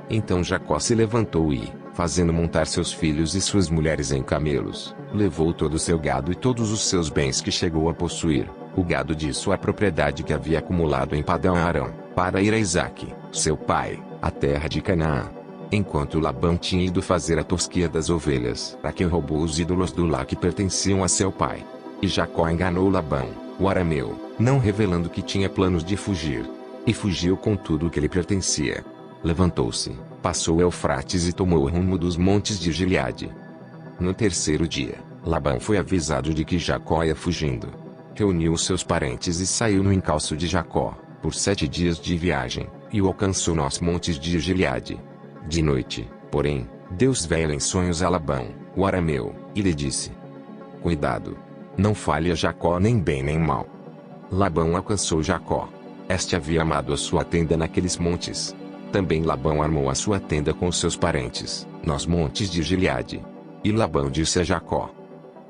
Então Jacó se levantou e, fazendo montar seus filhos e suas mulheres em camelos, levou todo o seu gado e todos os seus bens que chegou a possuir, o gado de sua propriedade que havia acumulado em Padã-Arã, para ir a Isaque, seu pai, a terra de Canaã. Enquanto Labão tinha ido fazer a tosquia das ovelhas, Raquel roubou os ídolos do lar que pertenciam a seu pai. E Jacó enganou Labão, o arameu, não revelando que tinha planos de fugir. E fugiu com tudo o que lhe pertencia. Levantou-se, passou o Eufrates e tomou o rumo dos montes de Gileade. No terceiro dia, Labão foi avisado de que Jacó ia fugindo. Reuniu os seus parentes e saiu no encalço de Jacó, por 7 dias de viagem, e o alcançou nos montes de Gileade. De noite, porém, Deus veio em sonhos a Labão, o arameu, e lhe disse: cuidado! Não fale a Jacó nem bem nem mal. Labão alcançou Jacó. Este havia armado a sua tenda naqueles montes. Também Labão armou a sua tenda com seus parentes, nos montes de Gileade. E Labão disse a Jacó: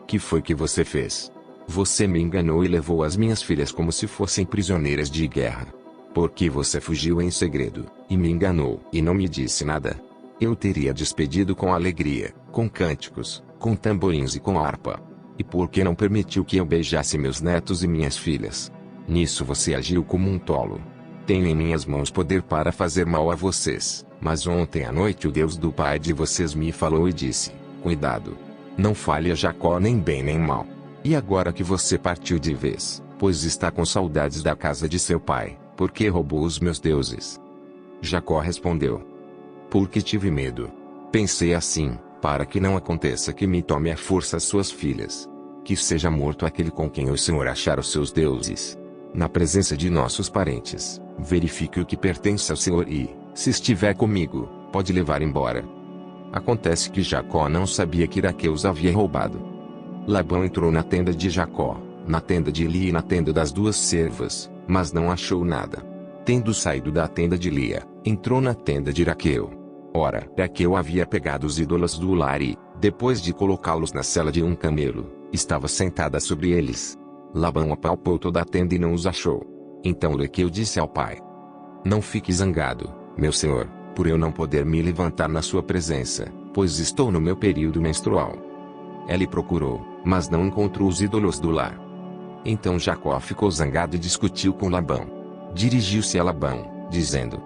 Que foi que você fez? Você me enganou e levou as minhas filhas como se fossem prisioneiras de guerra. Porque você fugiu em segredo, e me enganou, e não me disse nada. Eu teria despedido com alegria, com cânticos, com tamborins e com harpa. E por que não permitiu que eu beijasse meus netos e minhas filhas? Nisso você agiu como um tolo. Tenho em minhas mãos poder para fazer mal a vocês, mas ontem à noite o Deus do pai de vocês me falou e disse: Cuidado! Não fale a Jacó nem bem nem mal. E agora que você partiu de vez, pois está com saudades da casa de seu pai, porque roubou os meus deuses? Jacó respondeu: Porque tive medo. Pensei assim, para que não aconteça que me tome à força as suas filhas. Que seja morto aquele com quem o Senhor achar os seus deuses. Na presença de nossos parentes, verifique o que pertence ao Senhor e, se estiver comigo, pode levar embora. Acontece que Jacó não sabia que Raquel os havia roubado. Labão entrou na tenda de Jacó, na tenda de Lia e na tenda das duas servas, mas não achou nada. Tendo saído da tenda de Lia, entrou na tenda de Raquel. Ora, Raquel havia pegado os ídolos do lar e, depois de colocá-los na sela de um camelo, estava sentada sobre eles. Labão apalpou toda a tenda e não os achou. Então Raquel disse ao pai: Não fique zangado, meu senhor, por eu não poder me levantar na sua presença, pois estou no meu período menstrual. Ela procurou, mas não encontrou os ídolos do lar. Então Jacó ficou zangado e discutiu com Labão. Dirigiu-se a Labão, dizendo: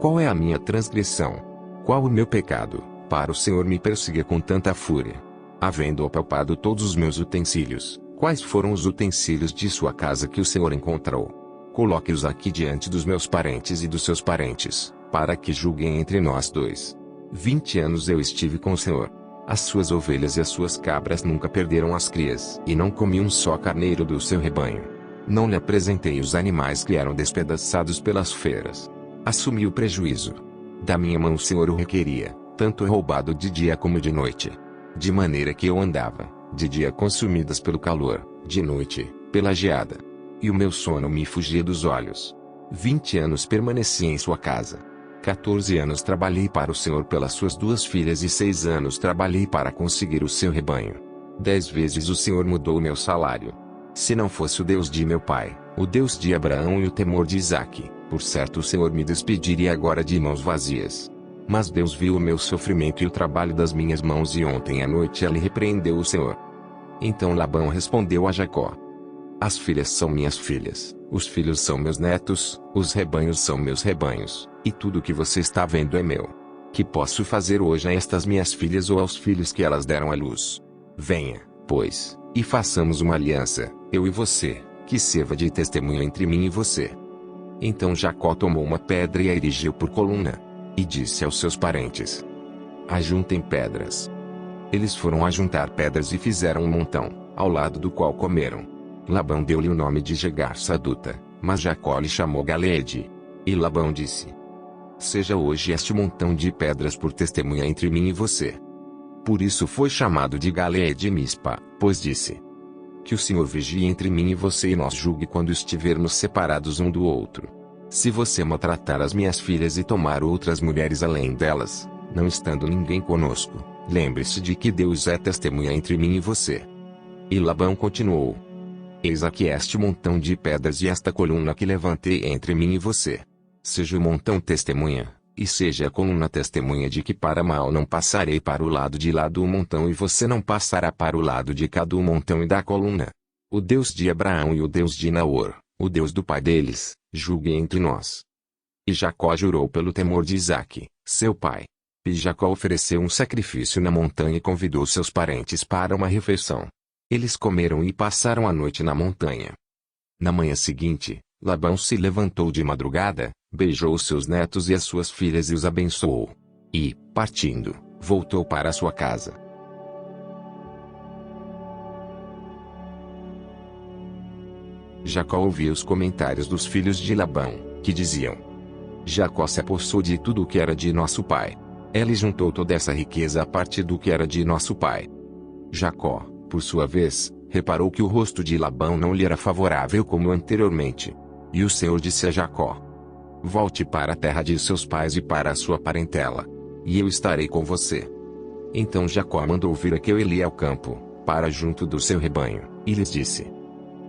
Qual é a minha transgressão? Qual o meu pecado, para o Senhor me perseguir com tanta fúria? Havendo apalpado todos os meus utensílios, quais foram os utensílios de sua casa que o Senhor encontrou? Coloque-os aqui diante dos meus parentes e dos seus parentes, para que julguem entre nós dois. 20 anos eu estive com o Senhor. As suas ovelhas e as suas cabras nunca perderam as crias, e não comi um só carneiro do seu rebanho. Não lhe apresentei os animais que eram despedaçados pelas feras. Assumi o prejuízo. Da minha mão o Senhor o requeria, tanto roubado de dia como de noite. De maneira que eu andava, de dia consumidas pelo calor, de noite, pela geada. E o meu sono me fugia dos olhos. 20 anos permaneci em sua casa. 14 anos trabalhei para o Senhor pelas suas duas filhas e 6 anos trabalhei para conseguir o seu rebanho. 10 vezes o Senhor mudou o meu salário. Se não fosse o Deus de meu pai, o Deus de Abraão e o temor de Isaque, por certo o Senhor me despediria agora de mãos vazias. Mas Deus viu o meu sofrimento e o trabalho das minhas mãos e ontem à noite ele repreendeu o Senhor. Então Labão respondeu a Jacó: As filhas são minhas filhas, os filhos são meus netos, os rebanhos são meus rebanhos, e tudo o que você está vendo é meu. Que posso fazer hoje a estas minhas filhas ou aos filhos que elas deram à luz? Venha, pois, e façamos uma aliança, eu e você, que sirva de testemunho entre mim e você. Então Jacó tomou uma pedra e a erigiu por coluna. E disse aos seus parentes: Ajuntem pedras. Eles foram ajuntar pedras e fizeram um montão, ao lado do qual comeram. Labão deu-lhe o nome de Jegar-Saduta, mas Jacó lhe chamou Galeede. E Labão disse: Seja hoje este montão de pedras por testemunha entre mim e você. Por isso foi chamado de Galeede Mispa, pois disse: Que o Senhor vigie entre mim e você e nós julgue quando estivermos separados um do outro. Se você maltratar as minhas filhas e tomar outras mulheres além delas, não estando ninguém conosco, lembre-se de que Deus é testemunha entre mim e você. E Labão continuou: Eis aqui este montão de pedras e esta coluna que levantei entre mim e você. Seja o montão testemunha, e seja a coluna testemunha de que para mal não passarei para o lado de lá do montão e você não passará para o lado de cá do montão e da coluna. O Deus de Abraão e o Deus de Naor, o Deus do pai deles, julgue entre nós. E Jacó jurou pelo temor de Isaque, seu pai. E Jacó ofereceu um sacrifício na montanha e convidou seus parentes para uma refeição. Eles comeram e passaram a noite na montanha. Na manhã seguinte, Labão se levantou de madrugada, beijou os seus netos e as suas filhas e os abençoou. E, partindo, voltou para sua casa. Jacó ouvia os comentários dos filhos de Labão, que diziam: Jacó se apossou de tudo o que era de nosso pai. Ele juntou toda essa riqueza a partir do que era de nosso pai. Jacó, por sua vez, reparou que o rosto de Labão não lhe era favorável como anteriormente. E o Senhor disse a Jacó: volte para a terra de seus pais e para a sua parentela, e eu estarei com você. Então Jacó mandou vir Raquel e Lia ao campo, para junto do seu rebanho, e lhes disse: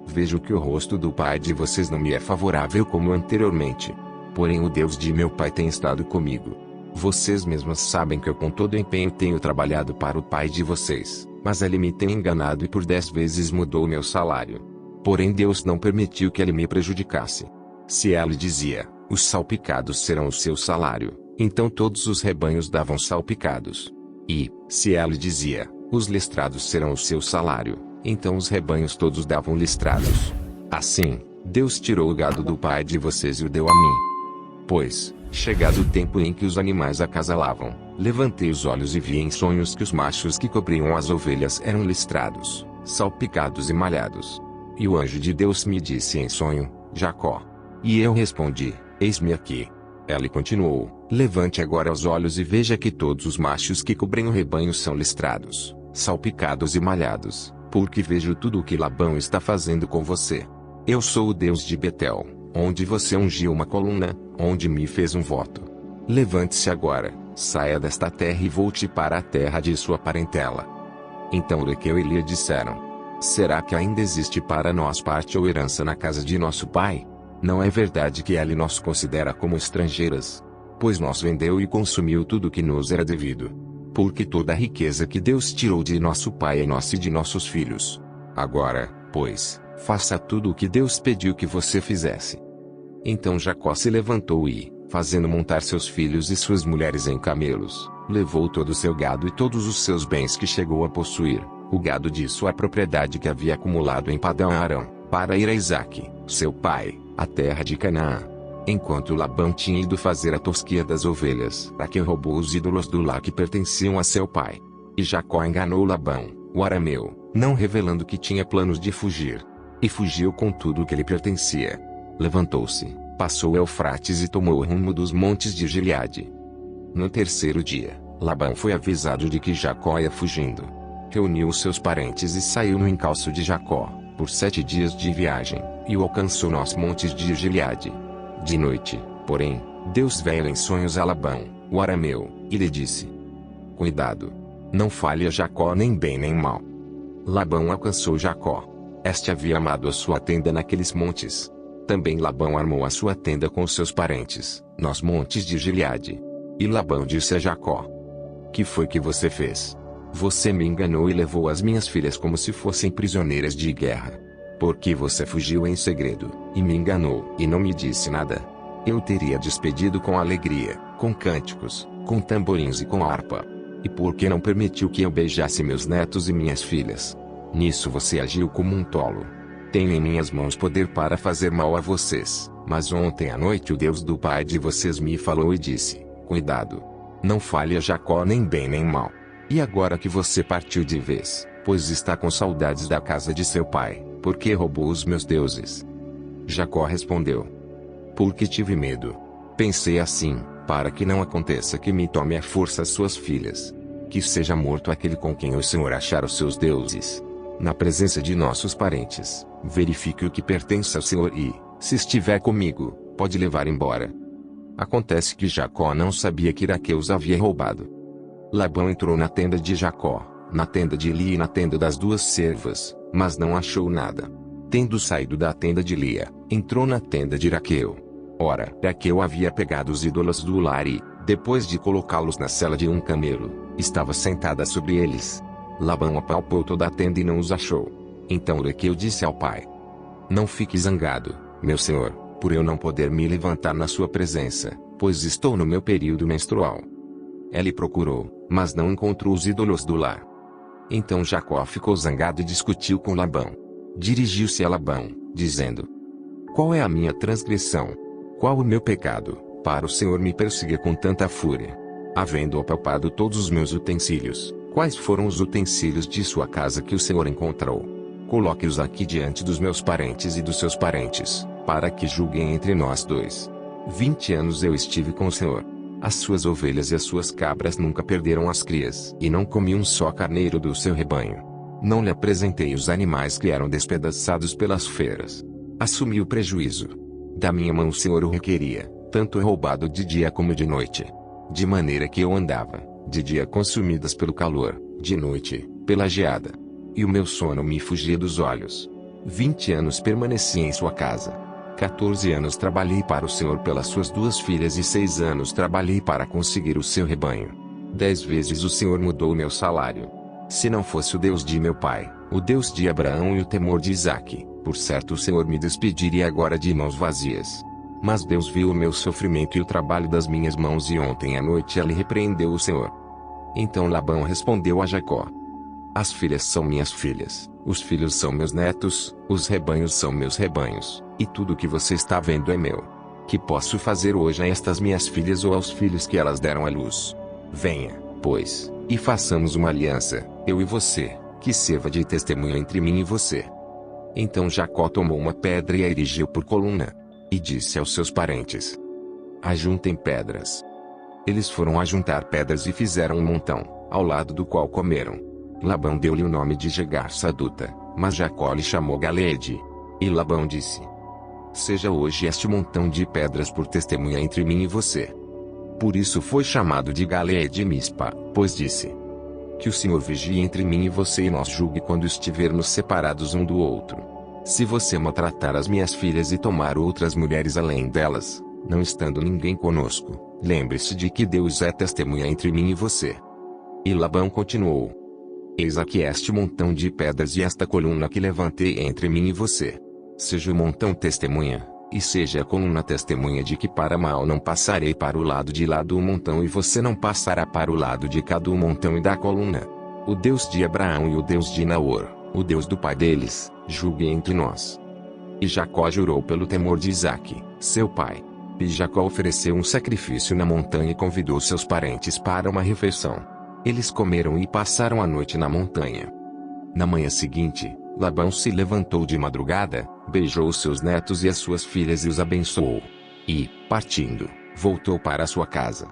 vejo que o rosto do pai de vocês não me é favorável como anteriormente. Porém o Deus de meu pai tem estado comigo. Vocês mesmas sabem que eu com todo empenho tenho trabalhado para o pai de vocês, mas ele me tem enganado e por 10 vezes mudou o meu salário. Porém Deus não permitiu que ele me prejudicasse. Se ela dizia: os salpicados serão o seu salário, então todos os rebanhos davam salpicados. E, se ela dizia: os listrados serão o seu salário, então os rebanhos todos davam listrados. Assim, Deus tirou o gado do pai de vocês e o deu a mim. Pois, chegado o tempo em que os animais acasalavam, levantei os olhos e vi em sonhos que os machos que cobriam as ovelhas eram listrados, salpicados e malhados. E o anjo de Deus me disse em sonho: Jacó. E eu respondi: eis-me aqui. Ela continuou: levante agora os olhos e veja que todos os machos que cobrem o rebanho são listrados, salpicados e malhados, porque vejo tudo o que Labão está fazendo com você. Eu sou o Deus de Betel, onde você ungiu uma coluna, onde me fez um voto. Levante-se agora, saia desta terra e volte para a terra de sua parentela. Então Raquel e Lia disseram: será que ainda existe para nós parte ou herança na casa de nosso pai? Não é verdade que ele nos considera como estrangeiras? Pois nos vendeu e consumiu tudo que nos era devido. Porque toda a riqueza que Deus tirou de nosso pai é nossa e de nossos filhos. Agora, pois, faça tudo o que Deus pediu que você fizesse. Então Jacó se levantou e, fazendo montar seus filhos e suas mulheres em camelos, levou todo o seu gado e todos os seus bens que chegou a possuir, o gado de sua propriedade que havia acumulado em Padã Arã, para ir a Isaque, seu pai, a terra de Canaã. Enquanto Labão tinha ido fazer a tosquia das ovelhas, Raquel roubou os ídolos do lar que pertenciam a seu pai. E Jacó enganou Labão, o arameu, não revelando que tinha planos de fugir. E fugiu com tudo o que lhe pertencia. Levantou-se, passou o Eufrates e tomou o rumo dos montes de Gileade. No terceiro dia, Labão foi avisado de que Jacó ia fugindo. Reuniu os seus parentes e saiu no encalço de Jacó, por 7 dias de viagem, e o alcançou nos montes de Gileade. De noite, porém, Deus veio em sonhos a Labão, o arameu, e lhe disse: cuidado! Não fale a Jacó nem bem nem mal. Labão alcançou Jacó. Este havia armado a sua tenda naqueles montes. Também Labão armou a sua tenda com seus parentes, nos montes de Gileade. E Labão disse a Jacó: que foi que você fez? Você me enganou e levou as minhas filhas como se fossem prisioneiras de guerra. Porque você fugiu em segredo, e me enganou, e não me disse nada. Eu teria despedido com alegria, com cânticos, com tamborins e com harpa. E por que não permitiu que eu beijasse meus netos e minhas filhas? Nisso você agiu como um tolo. Tenho em minhas mãos poder para fazer mal a vocês, mas ontem à noite o Deus do pai de vocês me falou e disse: cuidado! Não fale a Jacó nem bem nem mal. E agora que você partiu de vez, pois está com saudades da casa de seu pai, porque roubou os meus deuses? Jacó respondeu: porque tive medo. Pensei assim, para que não aconteça que me tome à força suas filhas. Que seja morto aquele com quem o Senhor achar os seus deuses. Na presença de nossos parentes, verifique o que pertence ao Senhor e, se estiver comigo, pode levar embora. Acontece que Jacó não sabia que Raquel os havia roubado. Labão entrou na tenda de Jacó, na tenda de Lia e na tenda das 2 servas, mas não achou nada. Tendo saído da tenda de Lia, entrou na tenda de Raquel. Ora, Raquel havia pegado os ídolos do lar e, depois de colocá-los na sela de um camelo, estava sentada sobre eles. Labão apalpou toda a tenda e não os achou. Então Raquel disse ao pai: não fique zangado, meu senhor, por eu não poder me levantar na sua presença, pois estou no meu período menstrual. Ele procurou, mas não encontrou os ídolos do lar. Então Jacó ficou zangado e discutiu com Labão. Dirigiu-se a Labão, dizendo: qual é a minha transgressão? Qual o meu pecado, para o Senhor me perseguir com tanta fúria? Havendo apalpado todos os meus utensílios, quais foram os utensílios de sua casa que o Senhor encontrou? Coloque-os aqui diante dos meus parentes e dos seus parentes, para que julguem entre nós 2. 20 anos eu estive com o Senhor. As suas ovelhas e as suas cabras nunca perderam as crias, e não comi um só carneiro do seu rebanho. Não lhe apresentei os animais que eram despedaçados pelas feras. Assumi o prejuízo. Da minha mão o Senhor o requeria, tanto roubado de dia como de noite. De maneira que eu andava, de dia consumidas pelo calor, de noite, pela geada. E o meu sono me fugia dos olhos. 20 anos permaneci em sua casa. 14 anos trabalhei para o Senhor pelas suas 2 filhas e 6 anos trabalhei para conseguir o seu rebanho. 10 vezes o Senhor mudou o meu salário. Se não fosse o Deus de meu pai, o Deus de Abraão e o temor de Isaque, por certo o Senhor me despediria agora de mãos vazias. Mas Deus viu o meu sofrimento e o trabalho das minhas mãos e ontem à noite ele repreendeu o Senhor. Então Labão respondeu a Jacó: as filhas são minhas filhas, os filhos são meus netos, os rebanhos são meus rebanhos, e tudo o que você está vendo é meu. Que posso fazer hoje a estas minhas filhas ou aos filhos que elas deram à luz? Venha, pois, e façamos uma aliança, eu e você, que sirva de testemunho entre mim e você. Então Jacó tomou uma pedra e a erigiu por coluna. E disse aos seus parentes: ajuntem pedras. Eles foram ajuntar pedras e fizeram um montão, ao lado do qual comeram. Labão deu-lhe o nome de Jegar-Saduta, mas Jacó lhe chamou Galeede. E Labão disse: seja hoje este montão de pedras por testemunha entre mim e você. Por isso foi chamado de Galeede Mispa, pois disse: que o Senhor vigie entre mim e você e nos julgue quando estivermos separados um do outro. Se você maltratar as minhas filhas e tomar outras mulheres além delas, não estando ninguém conosco, lembre-se de que Deus é testemunha entre mim e você. E Labão continuou: eis aqui este montão de pedras e esta coluna que levantei entre mim e você. Seja o montão testemunha, e seja a coluna testemunha de que para mal não passarei para o lado de lá do montão e você não passará para o lado de cá do montão e da coluna. O Deus de Abraão e o Deus de Naor, o Deus do pai deles, julgue entre nós. E Jacó jurou pelo temor de Isaque, seu pai. E Jacó ofereceu um sacrifício na montanha e convidou seus parentes para uma refeição. Eles comeram e passaram a noite na montanha. Na manhã seguinte, Labão se levantou de madrugada, beijou seus netos e as suas filhas e os abençoou. E, partindo, voltou para sua casa.